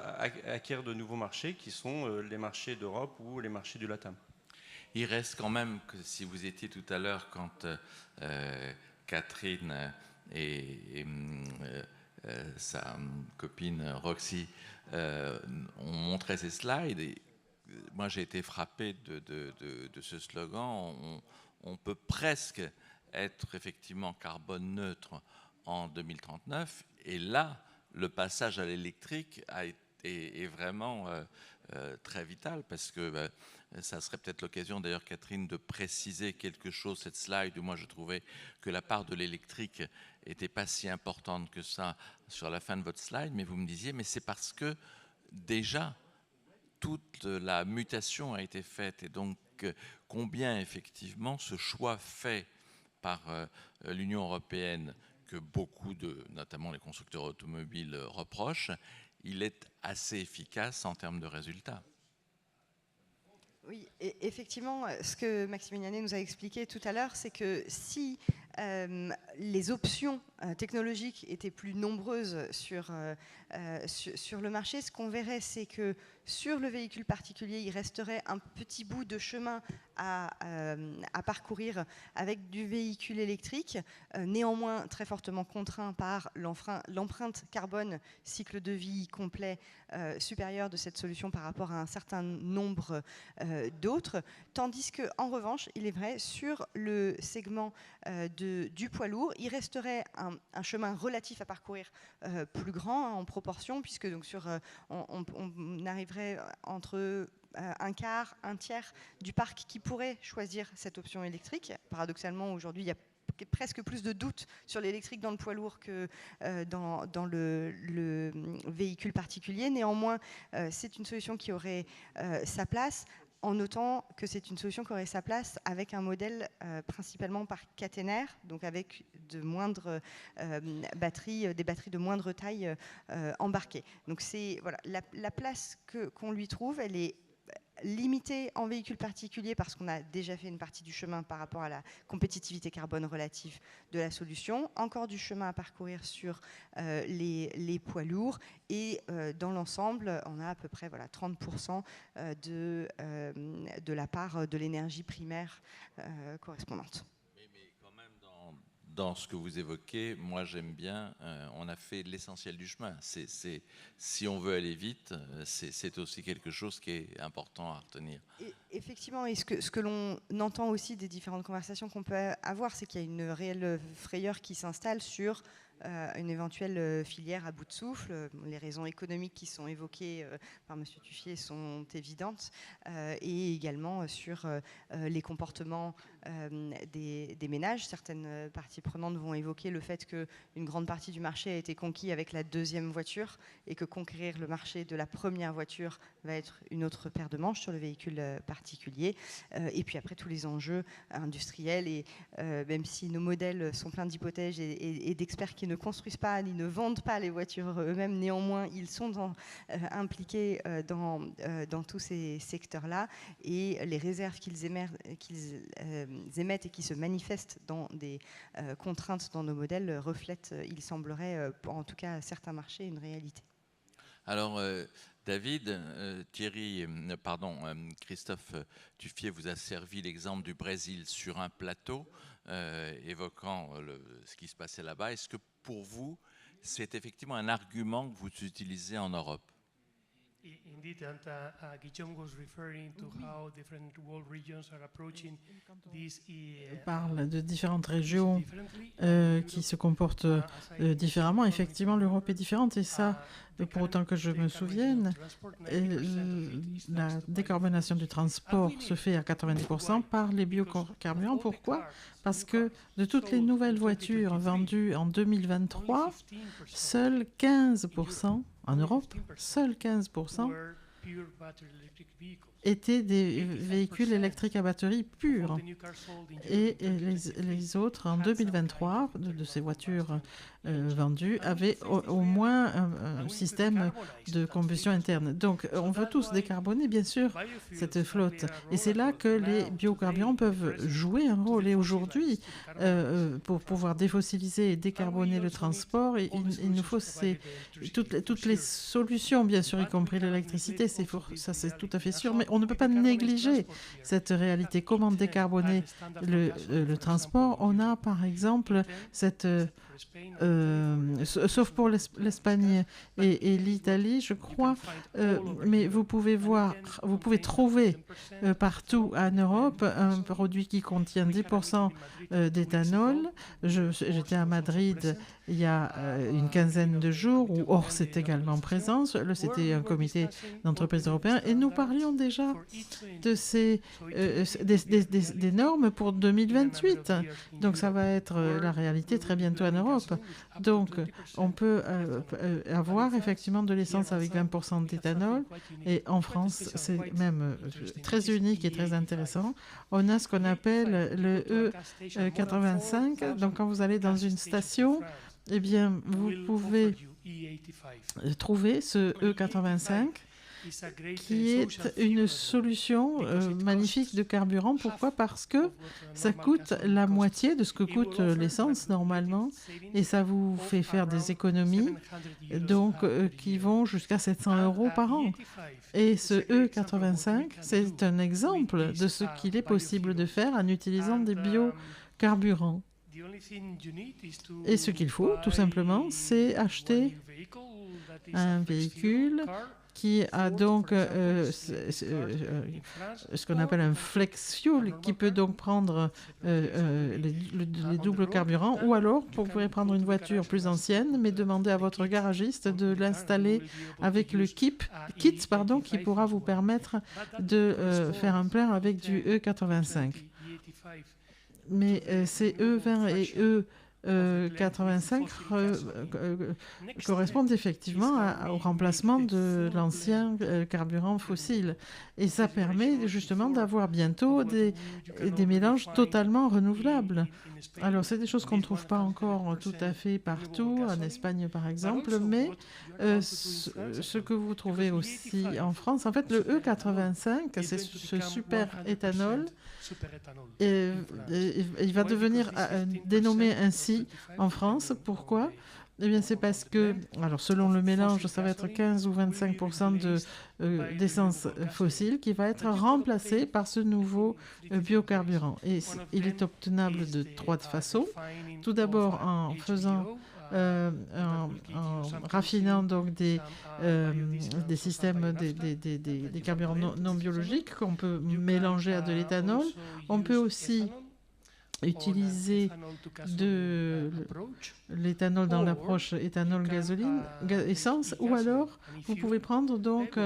S4: acquérir de nouveaux marchés qui sont les marchés d'Europe ou les marchés du LATAM.
S1: Il reste quand même que si vous étiez tout à l'heure quand Catherine et sa copine Roxy ont montré ces slides, et moi j'ai été frappé de ce slogan. On peut presque être effectivement carbone neutre en 2039, et là le passage à l'électrique a été est vraiment très vital, parce que ça serait peut-être l'occasion d'ailleurs, Catherine, de préciser quelque chose, cette slide où moi je trouvais que la part de l'électrique n'était pas si importante que ça sur la fin de votre slide, mais vous me disiez, mais c'est parce que déjà toute la mutation a été faite, et donc combien effectivement ce choix fait par l'Union européenne, que beaucoup notamment les constructeurs automobiles, reprochent, il est assez efficace en termes de résultats.
S3: Oui, et effectivement, ce que Maximiliane nous a expliqué tout à l'heure, c'est que si les options technologiques étaient plus nombreuses sur le marché, ce qu'on verrait, c'est que sur le véhicule particulier, il resterait un petit bout de chemin à parcourir avec du véhicule électrique, néanmoins très fortement contraint par l'empreinte carbone cycle de vie complet supérieur de cette solution par rapport à un certain nombre d'autres, tandis qu'en revanche, il est vrai, sur le segment du poids lourd, il resterait un chemin relatif à parcourir plus grand en proportion, puisque donc on arriverait entre un quart, un tiers du parc qui pourrait choisir cette option électrique. Paradoxalement, aujourd'hui, il y a presque plus de doutes sur l'électrique dans le poids lourd que dans le véhicule particulier. Néanmoins, c'est une solution qui aurait sa place, en notant que c'est une solution qui aurait sa place avec un modèle principalement par caténaire, donc avec de moindres batteries, des batteries de moindre taille embarquées. Donc c'est voilà, la place qu'on lui trouve, elle est limitée en véhicule particulier parce qu'on a déjà fait une partie du chemin par rapport à la compétitivité carbone relative de la solution. Encore du chemin à parcourir sur les poids lourds, et dans l'ensemble, on a à peu près 30% de la part de l'énergie primaire correspondante.
S1: Mais quand même, dans ce que vous évoquez, moi j'aime bien, on a fait l'essentiel du chemin. Si on veut aller vite, c'est aussi quelque chose qui est important à retenir.
S3: Et effectivement, et ce que l'on entend aussi des différentes conversations qu'on peut avoir, c'est qu'il y a une réelle frayeur qui s'installe sur une éventuelle filière à bout de souffle. Les raisons économiques qui sont évoquées par M. Tuffier sont évidentes, et également sur les comportements des ménages. Certaines parties prenantes vont évoquer le fait qu'une grande partie du marché a été conquis avec la deuxième voiture, et que conquérir le marché de la première voiture va être une autre paire de manches sur le véhicule particulier. Et puis après, tous les enjeux industriels, et même si nos modèles sont pleins d'hypothèses et d'experts qui ne construisent pas ni ne vendent pas les voitures eux-mêmes, néanmoins ils sont impliqués dans tous ces secteurs-là, et les réserves qu'ils émettent et qui se manifestent dans des contraintes dans nos modèles reflètent, il semblerait, en tout cas à certains marchés, une réalité.
S1: Alors David, Christophe Tuffier vous a servi l'exemple du Brésil sur un plateau, évoquant ce qui se passait là-bas. Est-ce que pour vous, c'est effectivement un argument que vous utilisez en Europe?
S6: Indeed, and Guillaume was referring to how different world regions are approaching this.
S5: On parle de différentes régions qui se comportent différemment. Effectivement, l'Europe est différente, et ça, pour autant que je me souvienne, la décarbonation du transport se fait à 90% par les biocarburants. Pourquoi? Parce que de toutes les nouvelles voitures vendues en 2023, seuls 15%, en Europe, seuls 15% étaient des véhicules électriques à batterie pure. Et les autres, en 2023, de ces voitures vendues, avaient au moins un système de combustion interne. Donc, on veut tous décarboner, bien sûr, cette flotte. Et c'est là que les biocarburants peuvent jouer un rôle. Et aujourd'hui, pour pouvoir défossiliser et décarboner le transport, il nous faut toutes les solutions, bien sûr, y compris l'électricité, ça c'est tout à fait sûr. Mais on ne peut pas négliger cette réalité. Comment décarboner le transport? On a par exemple cette... sauf pour l'Espagne et l'Italie, je crois, mais vous pouvez trouver partout en Europe un produit qui contient 10% d'éthanol. J'étais à Madrid il y a une quinzaine de jours, où Ors est également présent. C'était un comité d'entreprise européen, et nous parlions déjà de des normes pour 2028. Donc ça va être la réalité très bientôt en Europe. Donc on peut avoir effectivement de l'essence avec 20% d'éthanol, et en France c'est même très unique et très intéressant. On a ce qu'on appelle le E85. Donc quand vous allez dans une station, eh bien, vous pouvez trouver ce E85 qui est une solution magnifique de carburant. Pourquoi? Parce que ça coûte la moitié de ce que coûte l'essence normalement, et ça vous fait faire des économies donc, qui vont jusqu'à 700 € par an. Et ce E85, c'est un exemple de ce qu'il est possible de faire en utilisant des biocarburants. Et ce qu'il faut, tout simplement, c'est acheter un véhicule qui a donc ce qu'on appelle un flex fuel, qui peut donc prendre les doubles carburants, ou alors vous pouvez prendre une voiture plus ancienne, mais demander à votre garagiste de l'installer avec le kit qui pourra vous permettre de faire un plein avec du E85. Mais ces E20 et E85 correspondent effectivement au remplacement de l'ancien carburant fossile. Et ça permet justement d'avoir bientôt des mélanges totalement renouvelables. Alors, c'est des choses qu'on ne trouve pas encore tout à fait partout, en Espagne par exemple, mais ce que vous trouvez aussi en France, en fait, le E85, c'est ce super éthanol. Et il va devenir dénommé ainsi en France. Pourquoi? Eh bien, c'est parce que, alors selon le mélange, ça va être 15 ou 25% d'essence fossile qui va être remplacé par ce nouveau biocarburant. Et il est obtenable de 3 façons. Tout d'abord, en raffinant donc des systèmes, des carburants non biologiques qu'on peut mélanger à de l'éthanol. On peut aussi utiliser de l'éthanol dans l'approche éthanol-gasoline, essence, ou alors vous pouvez prendre donc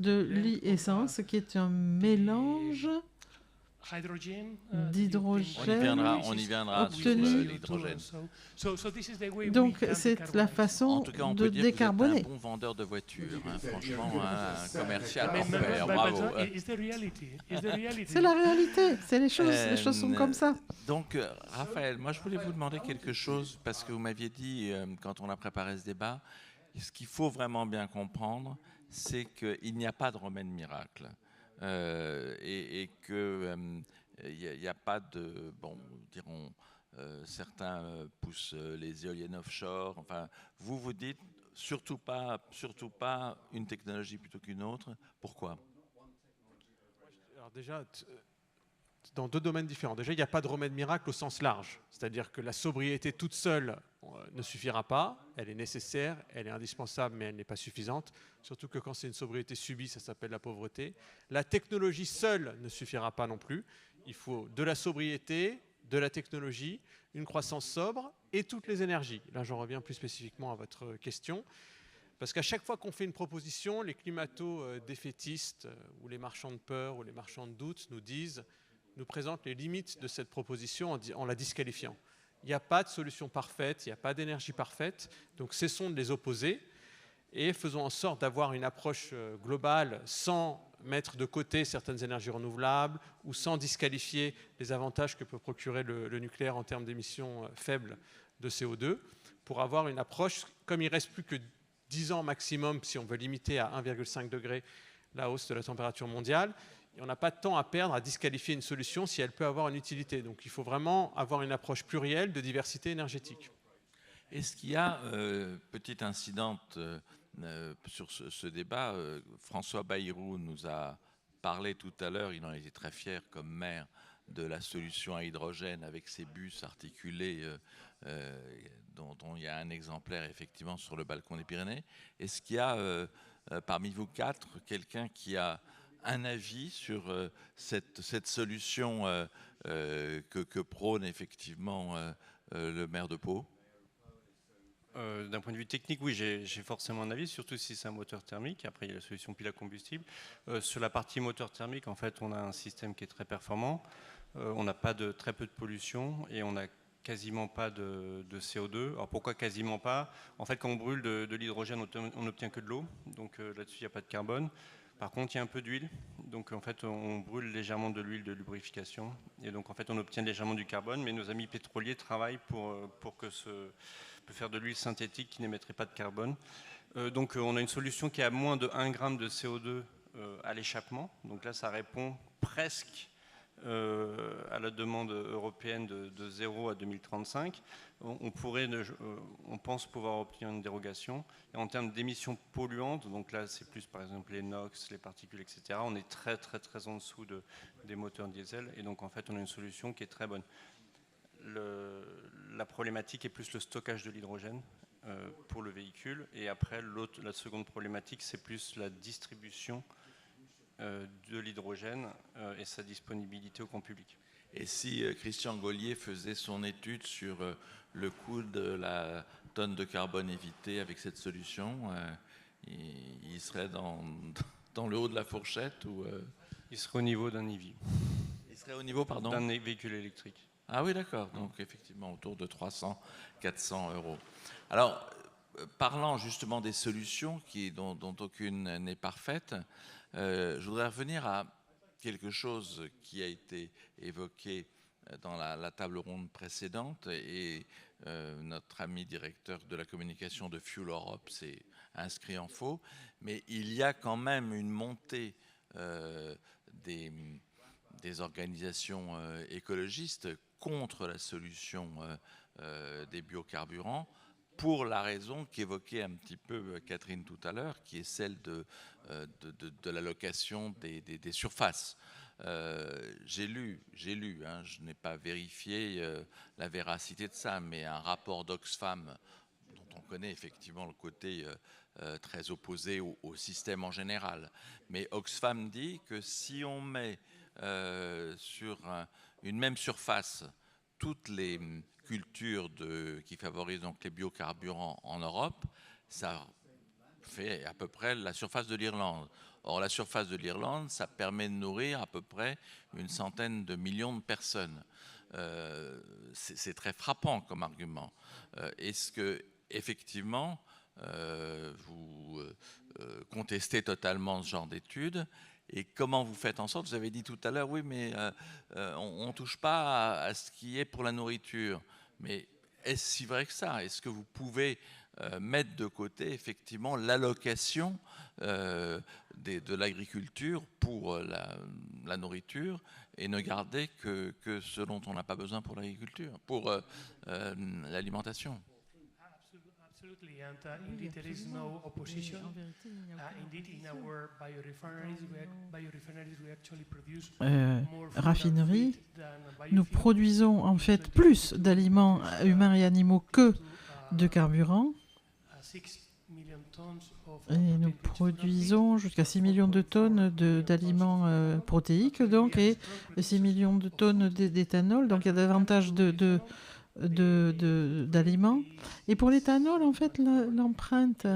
S5: de l'e-essence, qui est un mélange d'hydrogène
S1: on y viendra
S5: obtenu.
S1: Sur l'hydrogène.
S5: Donc c'est la façon de décarboner.
S1: Vous êtes un bon vendeur de voitures, hein, franchement, un commercial hors pair, bravo.
S5: C'est la réalité, les choses sont comme ça.
S1: Donc Raphaël, moi je voulais vous demander quelque chose, parce que vous m'aviez dit, quand on a préparé ce débat, ce qu'il faut vraiment bien comprendre, c'est qu'il n'y a pas de remède miracle. Et qu'il n'y a pas de, bon, dirons, certains poussent les éoliennes offshore. Enfin, vous dites surtout pas une technologie plutôt qu'une autre. Pourquoi?
S2: Alors déjà, dans 2 domaines différents. Déjà, il n'y a pas de remède miracle au sens large. C'est-à-dire que la sobriété toute seule ne suffira pas. Elle est nécessaire, elle est indispensable, mais elle n'est pas suffisante. Surtout que quand c'est une sobriété subie, ça s'appelle la pauvreté. La technologie seule ne suffira pas non plus. Il faut de la sobriété, de la technologie, une croissance sobre et toutes les énergies. Là, j'en reviens plus spécifiquement à votre question. Parce qu'à chaque fois qu'on fait une proposition, les climato-défaitistes ou les marchands de peur ou les marchands de doute nous présentent les limites de cette proposition en la disqualifiant. Il n'y a pas de solution parfaite, il n'y a pas d'énergie parfaite, donc cessons de les opposer et faisons en sorte d'avoir une approche globale sans mettre de côté certaines énergies renouvelables ou sans disqualifier les avantages que peut procurer le nucléaire en termes d'émissions faibles de CO2, pour avoir une approche, comme il ne reste plus que 10 ans maximum si on veut limiter à 1,5 degré la hausse de la température mondiale. Et on n'a pas de temps à perdre à disqualifier une solution si elle peut avoir une utilité. Donc il faut vraiment avoir une approche plurielle de diversité énergétique.
S1: Est-ce qu'il y a, petite incidente sur ce débat, François Bayrou nous a parlait tout à l'heure, il en était très fier comme maire de la solution à hydrogène avec ces bus articulés dont il y a un exemplaire effectivement sur le balcon des Pyrénées. Est-ce qu'il y a parmi vous quatre quelqu'un qui a un avis sur cette solution que prône effectivement le maire de Pau?
S4: D'un point de vue technique, oui, j'ai forcément un avis, surtout si c'est un moteur thermique. Après, il y a la solution pile à combustible. Sur la partie moteur thermique, en fait, on a un système qui est très performant. On n'a pas très peu de pollution et on n'a quasiment pas de CO2. Alors pourquoi quasiment pas? En fait, quand on brûle de l'hydrogène, on n'obtient que de l'eau. Donc là-dessus, il n'y a pas de carbone. Par contre, il y a un peu d'huile. Donc en fait, on brûle légèrement de l'huile de lubrification. Et donc en fait, on obtient légèrement du carbone. Mais nos amis pétroliers travaillent pour faire de l'huile synthétique qui n'émettrait pas de carbone. Donc on a une solution qui a moins de 1 gramme de CO2 à l'échappement. Donc là, ça répond presque à la demande européenne de 0 à 2035. On pense pouvoir obtenir une dérogation. Et en termes d'émissions polluantes, donc là c'est plus par exemple les NOx, les particules, etc., on est très très très en dessous des moteurs diesel. Et donc en fait on a une solution qui est très bonne. La problématique est plus le stockage de l'hydrogène pour le véhicule. Et après la seconde problématique c'est plus la distribution de l'hydrogène et sa disponibilité au grand public.
S1: Et si Christian Gaulier faisait son étude sur le coût de la tonne de carbone évitée avec cette solution, il serait dans le haut de la fourchette ou
S4: Il serait au niveau d'un EV.
S1: Il serait au niveau, pardon,
S4: d'un véhicule électrique.
S1: Ah oui, d'accord. Donc effectivement autour de 300-400 €. Alors, parlant justement des solutions dont aucune n'est parfaite, je voudrais revenir à quelque chose qui a été évoqué dans la table ronde précédente et notre ami directeur de la communication de Fuel Europe s'est inscrit en faux, mais il y a quand même une montée des organisations écologistes contre la solution des biocarburants, pour la raison qu'évoquait un petit peu Catherine tout à l'heure, qui est celle de l'allocation des surfaces. J'ai lu, hein, je n'ai pas vérifié la véracité de ça, mais un rapport d'Oxfam, dont on connaît effectivement le côté très opposé au système en général. Mais Oxfam dit que si on met sur une même surface toutes les cultures qui favorisent donc les biocarburants en Europe, ça fait à peu près la surface de l'Irlande. Or, la surface de l'Irlande, ça permet de nourrir à peu près 100 millions de personnes. C'est très frappant comme argument. Est-ce que effectivement vous contestez totalement ce genre d'études? Et comment vous faites en sorte, vous avez dit tout à l'heure, oui, mais on ne touche pas à ce qui est pour la nourriture. Mais est-ce si vrai que ça? Est-ce que vous pouvez mettre de côté effectivement l'allocation de l'agriculture pour la nourriture et ne garder que ce dont on n'a pas besoin pour l'agriculture, pour l'alimentation?
S6: Absolutely, and indeed there is no opposition. Indeed, in our biorefineries, we actually produce more
S5: raffineries, nous produisons en fait plus d'aliments humains et animaux que de carburant. Et nous produisons jusqu'à 6 millions de tonnes d'aliments protéiques, donc, et 6 millions de tonnes d'éthanol. Donc il y a davantage d'aliments. Et pour l'éthanol, en fait, l'empreinte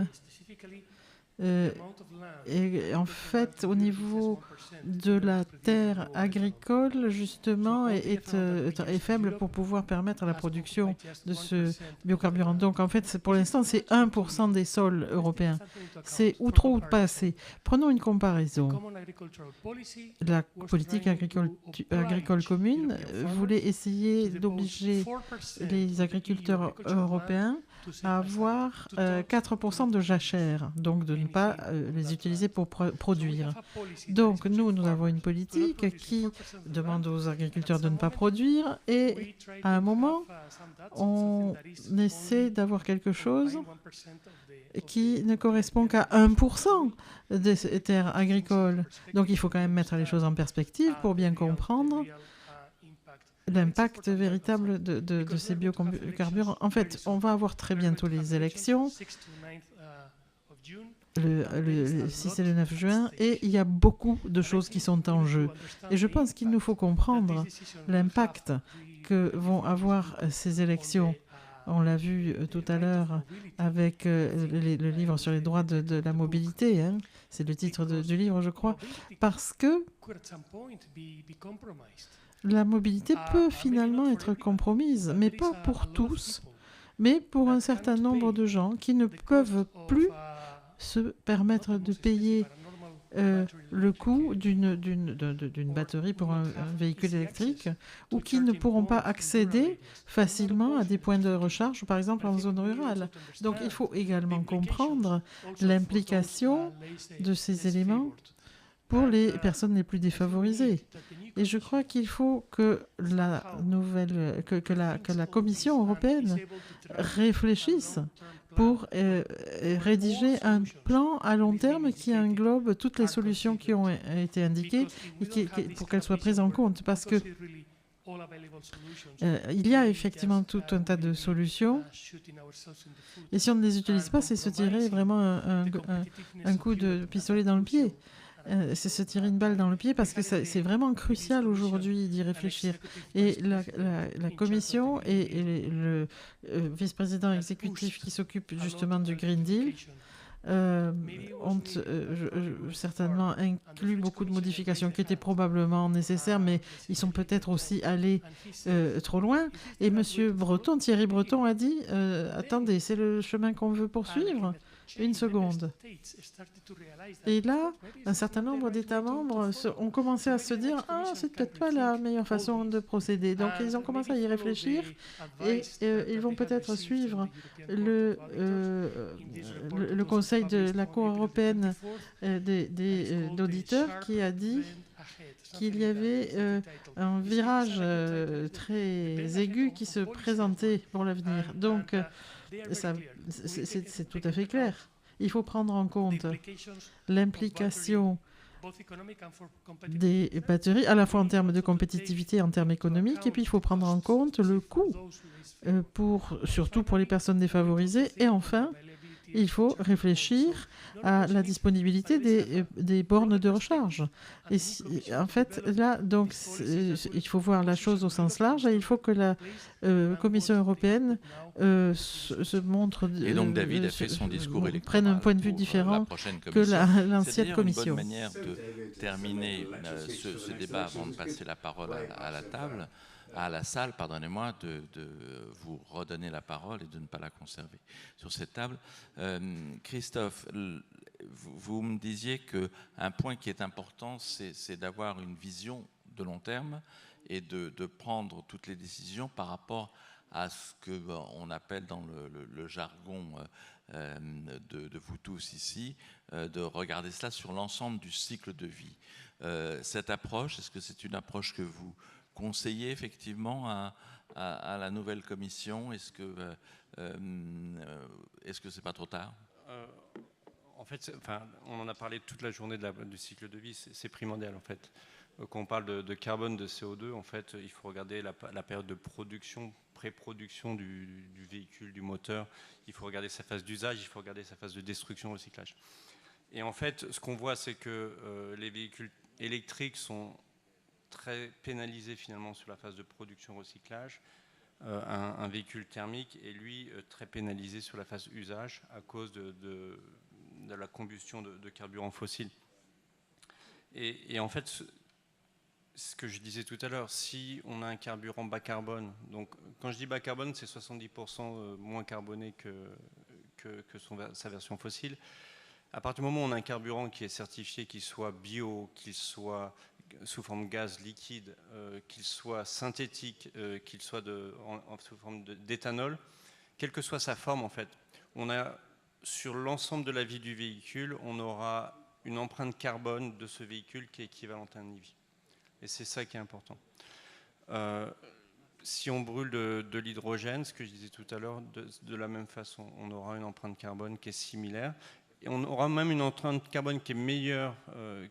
S5: et en fait, au niveau de la terre agricole, justement, est faible pour pouvoir permettre la production de ce biocarburant. Donc, en fait, pour l'instant, c'est 1% des sols européens. C'est ou trop ou pas assez. Prenons une comparaison. La politique agricole commune voulait essayer d'obliger les agriculteurs européens à avoir 4% de jachère, donc de ne pas les utiliser pour produire. Donc nous avons une politique qui demande aux agriculteurs de ne pas produire et à un moment, on essaie d'avoir quelque chose qui ne correspond qu'à 1% des terres agricoles. Donc il faut quand même mettre les choses en perspective pour bien comprendre l'impact véritable de ces biocarburants. En fait, on va avoir très bientôt les élections, le 6 et le 9 juin, et il y a beaucoup de choses qui sont en jeu. Et je pense qu'il nous faut comprendre l'impact que vont avoir ces élections. On l'a vu tout à l'heure avec le livre sur les droits de la mobilité. Hein. C'est le titre du livre, je crois. Parce que la mobilité peut finalement être compromise, mais pas pour tous, mais pour un certain nombre de gens qui ne peuvent plus se permettre de payer le coût d'une batterie pour un véhicule électrique ou qui ne pourront pas accéder facilement à des points de recharge, par exemple en zone rurale. Donc il faut également comprendre l'implication de ces éléments pour les personnes les plus défavorisées. Et je crois qu'il faut que la Commission européenne réfléchisse pour rédiger un plan à long terme qui englobe toutes les solutions qui ont été indiquées et pour qu'elles soient prises en compte. Parce que il y a effectivement tout un tas de solutions. Et si on ne les utilise pas, c'est se tirer vraiment un coup de pistolet dans le pied. C'est se tirer une balle dans le pied parce que c'est vraiment crucial aujourd'hui d'y réfléchir. Et la Commission et le vice-président exécutif qui s'occupe justement du Green Deal ont certainement inclus beaucoup de modifications qui étaient probablement nécessaires, mais ils sont peut-être aussi allés trop loin. Et Thierry Breton a dit « Attendez, c'est le chemin qu'on veut poursuivre ?» Une seconde. Et là, un certain nombre d'États membres ont commencé à se dire « Ah, c'est peut-être pas la meilleure façon de procéder. » Donc, ils ont commencé à y réfléchir et ils vont peut-être suivre le Conseil de la Cour européenne d'auditeurs qui a dit qu'il y avait un virage très aigu qui se présentait pour l'avenir. Donc, c'est tout à fait clair. Il faut prendre en compte l'implication des batteries, à la fois en termes de compétitivité, en termes économiques, et puis il faut prendre en compte le coût, surtout pour les personnes défavorisées. Et enfin, il faut réfléchir à la disponibilité des bornes de recharge. Et en fait, là, donc, il faut voir la chose au sens large et il faut que la Commission européenne se montre...
S1: Et donc David a fait son discours électoral
S5: prenne un point de vue différent que l'ancienne Commission.
S1: C'est une bonne manière de terminer ce débat avant de passer la parole à la table. À la salle, pardonnez-moi, de vous redonner la parole et de ne pas la conserver sur cette table. Christophe, vous me disiez qu'un point qui est important, c'est d'avoir une vision de long terme et de prendre toutes les décisions par rapport à ce qu'on appelle dans le jargon de vous tous ici, de regarder cela sur l'ensemble du cycle de vie. Cette approche, est-ce que c'est une approche que vous conseiller effectivement à la nouvelle commission? Est-ce que c'est pas trop tard?
S4: En fait, on en a parlé toute la journée du cycle de vie. C'est primordial en fait. Quand on parle de carbone, de CO2, en fait, il faut regarder la période de production, pré-production du véhicule, du moteur. Il faut regarder sa phase d'usage, il faut regarder sa phase de destruction, recyclage. Et en fait, ce qu'on voit, c'est que les véhicules électriques sont très pénalisé finalement sur la phase de production-recyclage. Un véhicule thermique est lui très pénalisé sur la phase usage à cause de la combustion de carburants fossiles. Et en fait, ce que je disais tout à l'heure, si on a un carburant bas carbone, donc quand je dis bas carbone, c'est 70% moins carboné que sa version fossile. À partir du moment où on a un carburant qui est certifié, qu'il soit bio, qu'il soit sous forme de gaz liquide, qu'il soit synthétique, qu'il soit sous forme d'éthanol, quelle que soit sa forme, en fait, sur l'ensemble de la vie du véhicule, on aura une empreinte carbone de ce véhicule qui est équivalente à un EV. Et c'est ça qui est important. Si on brûle de l'hydrogène, ce que je disais tout à l'heure, de la même façon, on aura une empreinte carbone qui est similaire. Et on aura même une empreinte carbone qui est meilleure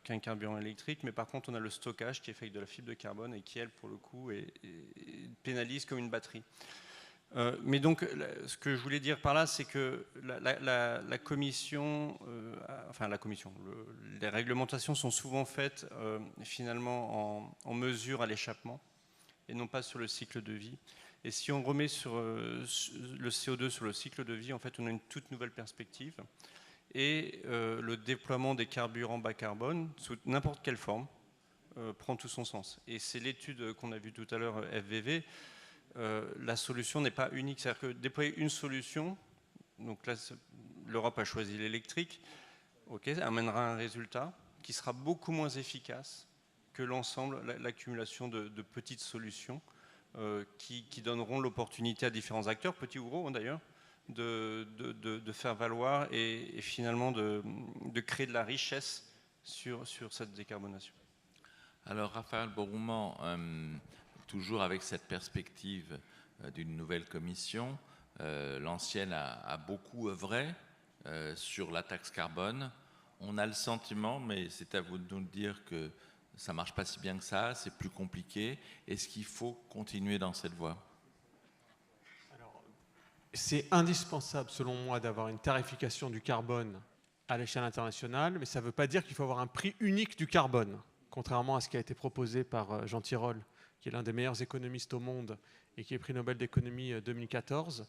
S4: qu'un carburant électrique, mais par contre, on a le stockage qui est fait avec de la fibre de carbone et qui, elle, pour le coup, pénalise comme une batterie. Mais donc, ce que je voulais dire par là, c'est que la commission, les réglementations sont souvent faites finalement en mesure à l'échappement et non pas sur le cycle de vie. Et si on remet sur le CO2 sur le cycle de vie, en fait, on a une toute nouvelle perspective. Et le déploiement des carburants bas carbone, sous n'importe quelle forme, prend tout son sens. Et c'est l'étude qu'on a vue tout à l'heure, FVV. La solution n'est pas unique. C'est-à-dire que déployer une solution, donc là, l'Europe a choisi l'électrique, amènera un résultat qui sera beaucoup moins efficace que l'ensemble, l'accumulation de petites solutions qui donneront l'opportunité à différents acteurs, petits ou gros d'ailleurs, de faire valoir et finalement de créer de la richesse sur cette décarbonation.
S1: Alors Raphaël Borouman, toujours avec cette perspective d'une nouvelle commission, l'ancienne a beaucoup œuvré sur la taxe carbone. On a le sentiment, mais c'est à vous de nous le dire, que ça ne marche pas si bien que ça, c'est plus compliqué. Est-ce qu'il faut continuer dans cette voie ?
S2: C'est indispensable, selon moi, d'avoir une tarification du carbone à l'échelle internationale, mais ça ne veut pas dire qu'il faut avoir un prix unique du carbone, contrairement à ce qui a été proposé par Jean Tirole, qui est l'un des meilleurs économistes au monde et qui est prix Nobel d'économie 2014.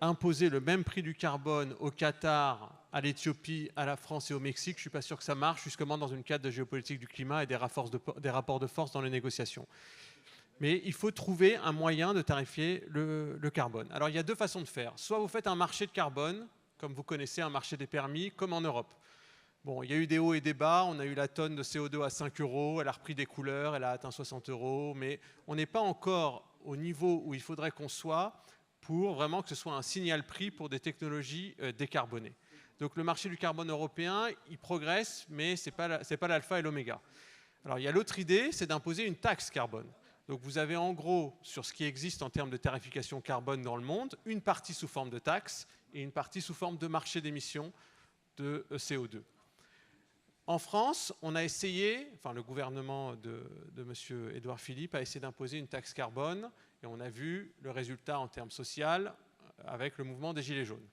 S2: Imposer le même prix du carbone au Qatar, à l'Éthiopie, à la France et au Mexique, je ne suis pas sûr que ça marche, justement dans une cadre de géopolitique du climat et des rapports de force dans les négociations. Mais il faut trouver un moyen de tarifier le carbone. Alors il y a deux façons de faire. Soit vous faites un marché de carbone, comme vous connaissez un marché des permis, comme en Europe. Bon, il y a eu des hauts et des bas, on a eu la tonne de CO2 à 5 €, elle a repris des couleurs, elle a atteint 60 €, mais on n'est pas encore au niveau où il faudrait qu'on soit pour vraiment que ce soit un signal-prix pour des technologies décarbonées. Donc le marché du carbone européen, il progresse, mais ce n'est pas l'alpha et l'oméga. Alors il y a l'autre idée, c'est d'imposer une taxe carbone. Donc vous avez en gros, sur ce qui existe en termes de tarification carbone dans le monde, une partie sous forme de taxe et une partie sous forme de marché d'émissions de CO2. En France, on a essayé, enfin le gouvernement de M. Édouard Philippe a essayé d'imposer une taxe carbone et on a vu le résultat en termes sociaux avec le mouvement des Gilets jaunes.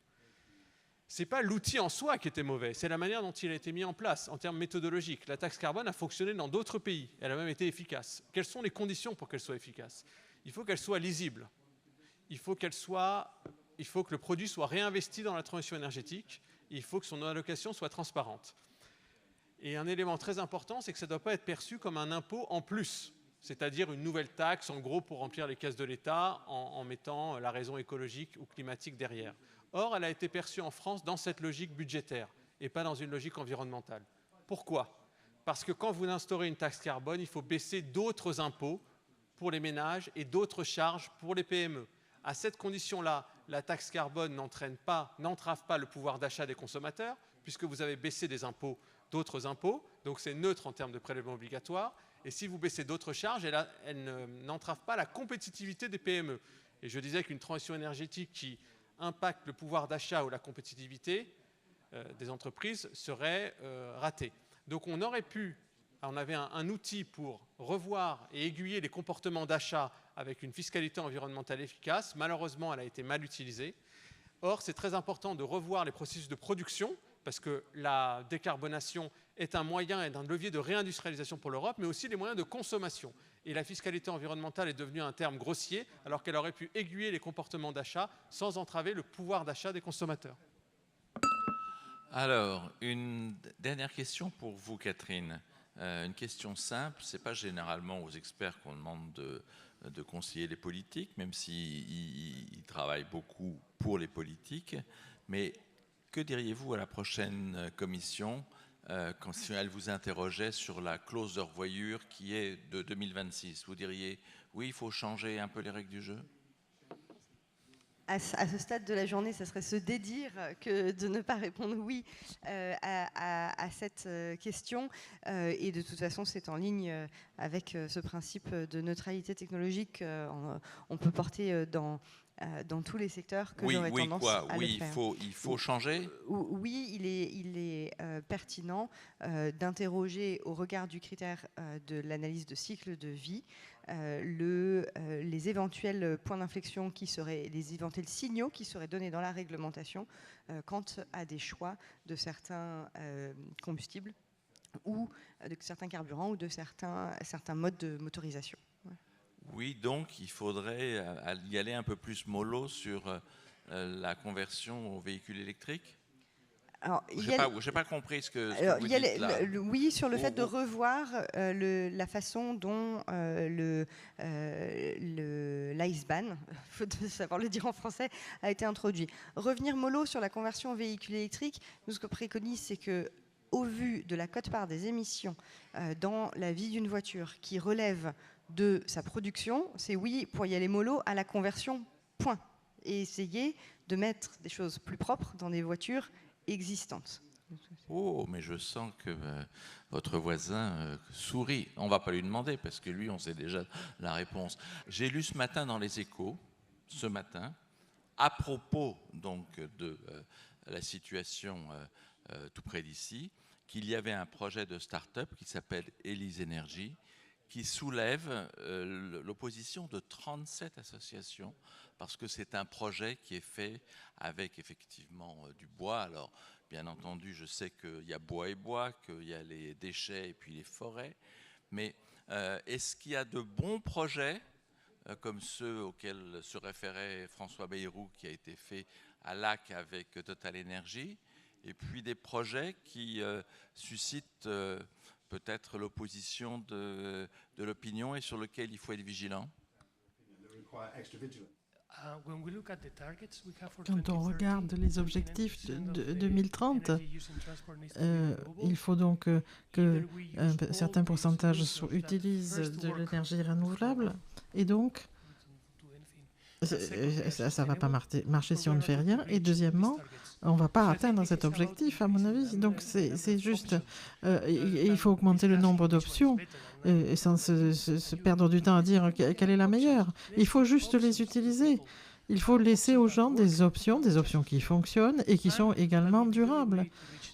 S2: Ce n'est pas l'outil en soi qui était mauvais, c'est la manière dont il a été mis en place en termes méthodologiques. La taxe carbone a fonctionné dans d'autres pays, elle a même été efficace. Quelles sont les conditions pour qu'elle soit efficace ? Il faut qu'elle soit lisible, il faut que le produit soit réinvesti dans la transition énergétique, il faut que son allocation soit transparente. Et un élément très important, c'est que ça ne doit pas être perçu comme un impôt en plus, c'est-à-dire une nouvelle taxe, en gros, pour remplir les caisses de l'État en mettant la raison écologique ou climatique derrière. Or, elle a été perçue en France dans cette logique budgétaire et pas dans une logique environnementale. Pourquoi ? Parce que quand vous instaurez une taxe carbone, il faut baisser d'autres impôts pour les ménages et d'autres charges pour les PME. À cette condition-là, la taxe carbone n'entrave pas le pouvoir d'achat des consommateurs, puisque vous avez baissé des impôts, d'autres impôts, donc c'est neutre en termes de prélèvement obligatoire. Et si vous baissez d'autres charges, elle n'entrave pas la compétitivité des PME. Et je disais qu'une transition énergétique qui impacte le pouvoir d'achat ou la compétitivité des entreprises serait ratée. Donc on avait un outil pour revoir et aiguiller les comportements d'achat avec une fiscalité environnementale efficace. Malheureusement, elle a été mal utilisée. Or, c'est très important de revoir les processus de production, parce que la décarbonation est un moyen et un levier de réindustrialisation pour l'Europe, mais aussi les moyens de consommation. Et la fiscalité environnementale est devenue un terme grossier, alors qu'elle aurait pu aiguiller les comportements d'achat sans entraver le pouvoir d'achat des consommateurs.
S1: Alors, une dernière question pour vous, Catherine. Une question simple, ce n'est pas généralement aux experts qu'on demande de conseiller les politiques, même s'ils travaillent beaucoup pour les politiques, mais que diriez-vous à la prochaine commission quand elle vous interrogeait sur la clause de revoyure qui est de 2026 ? Vous diriez, oui, il faut changer un peu les règles du jeu ?
S3: à ce stade de la journée, ça serait se dédire que de ne pas répondre oui à cette question. Et de toute façon, c'est en ligne avec ce principe de neutralité technologique. On peut porter dans tous les secteurs que j'aurais tendance à le faire.
S1: Il faut changer.
S3: Oui, il est pertinent d'interroger au regard du critère de l'analyse de cycle de vie les éventuels points d'inflexion les éventuels signaux qui seraient donnés dans la réglementation quant à des choix de certains combustibles ou de certains carburants ou de certains modes de motorisation.
S1: Oui, donc il faudrait y aller un peu plus mollo sur la conversion aux véhicules électriques. Je n'ai pas compris ce que vous dites là.
S3: Oui, sur le fait de revoir la façon dont l'ICE-ban, il faut savoir le dire en français, a été introduit. Revenir mollo sur la conversion aux véhicules électriques, nous ce que préconise, c'est que au vu de la quote-part des émissions dans la vie d'une voiture qui relève de sa production, c'est oui pour y aller mollo à la conversion, point. Et essayer de mettre des choses plus propres dans des voitures existantes.
S1: Oh, mais je sens que votre voisin sourit. On ne va pas lui demander parce que lui, on sait déjà la réponse. J'ai lu ce matin dans les Échos, à propos donc de la situation tout près d'ici, qu'il y avait un projet de start-up qui s'appelle Elise Energy, qui soulève l'opposition de 37 associations, parce que c'est un projet qui est fait avec effectivement du bois. Alors, bien entendu, je sais qu'il y a bois et bois, qu'il y a les déchets et puis les forêts, mais est-ce qu'il y a de bons projets, comme ceux auxquels se référait François Bayrou, qui a été fait à Lac avec Total Energy, et puis des projets qui suscitent peut-être l'opposition de l'opinion et sur lequel il faut être vigilant?
S5: Quand on regarde les objectifs de 2030, il faut donc que un certain pourcentage utilise de l'énergie renouvelable, et donc ça ne va pas marcher si on ne fait rien. Et deuxièmement, on ne va pas atteindre cet objectif, à mon avis. Donc c'est juste, il faut augmenter le nombre d'options, sans se perdre du temps à dire quelle est la meilleure. Il faut juste les utiliser. Il faut laisser aux gens des options qui fonctionnent et qui sont également durables.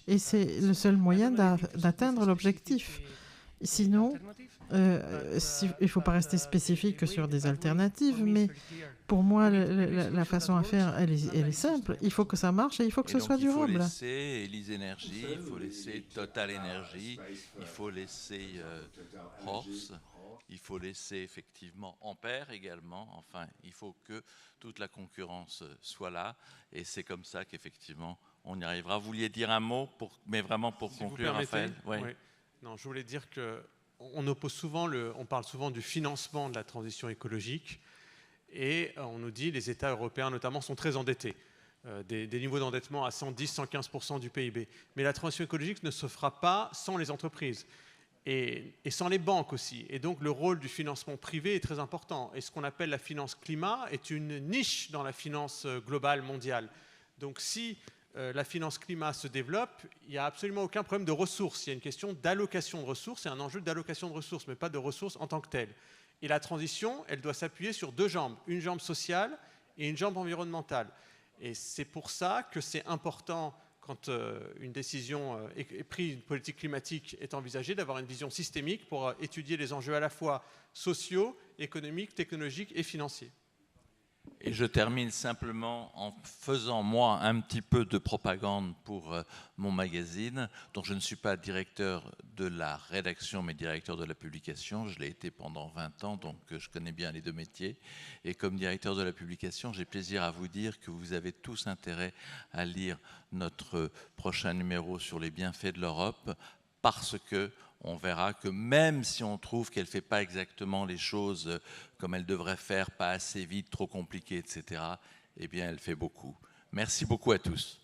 S5: Et c'est le seul moyen d'atteindre l'objectif. Sinon, il ne faut pas rester spécifique sur des alternatives, mais pour moi, la façon à faire, elle est simple. Il faut que ça marche et il faut que ce soit durable.
S1: Il faut laisser Elise Energy, il faut laisser Total Energy, il faut laisser Horse, il faut laisser effectivement Ampère également. Enfin, il faut que toute la concurrence soit là, et c'est comme ça qu'effectivement on y arrivera. Vous vouliez dire un mot, mais vraiment pour conclure, Raphaël?
S2: Oui. Non, je voulais dire que on parle souvent du financement de la transition écologique, et on nous dit les États européens notamment sont très endettés, des niveaux d'endettement à 110-115% du PIB. Mais la transition écologique ne se fera pas sans les entreprises et sans les banques aussi. Et donc le rôle du financement privé est très important. Et ce qu'on appelle la finance climat est une niche dans la finance globale mondiale. Donc si la finance climat se développe, il n'y a absolument aucun problème de ressources. Il y a une question d'allocation de ressources, c'est un enjeu d'allocation de ressources, mais pas de ressources en tant que telles. Et la transition, elle doit s'appuyer sur deux jambes, une jambe sociale et une jambe environnementale. Et c'est pour ça que c'est important, quand une décision est prise, une politique climatique est envisagée, d'avoir une vision systémique pour étudier les enjeux à la fois sociaux, économiques, technologiques et financiers.
S1: Et je termine simplement en faisant, moi, un petit peu de propagande pour mon magazine, dont je ne suis pas directeur de la rédaction, mais directeur de la publication. Je l'ai été pendant 20 ans, donc je connais bien les deux métiers. Et comme directeur de la publication, j'ai plaisir à vous dire que vous avez tous intérêt à lire notre prochain numéro sur les bienfaits de l'Europe, parce que on verra que même si on trouve qu'elle ne fait pas exactement les choses comme elle devrait faire, pas assez vite, trop compliqué, etc., eh bien, elle fait beaucoup. Merci beaucoup à tous.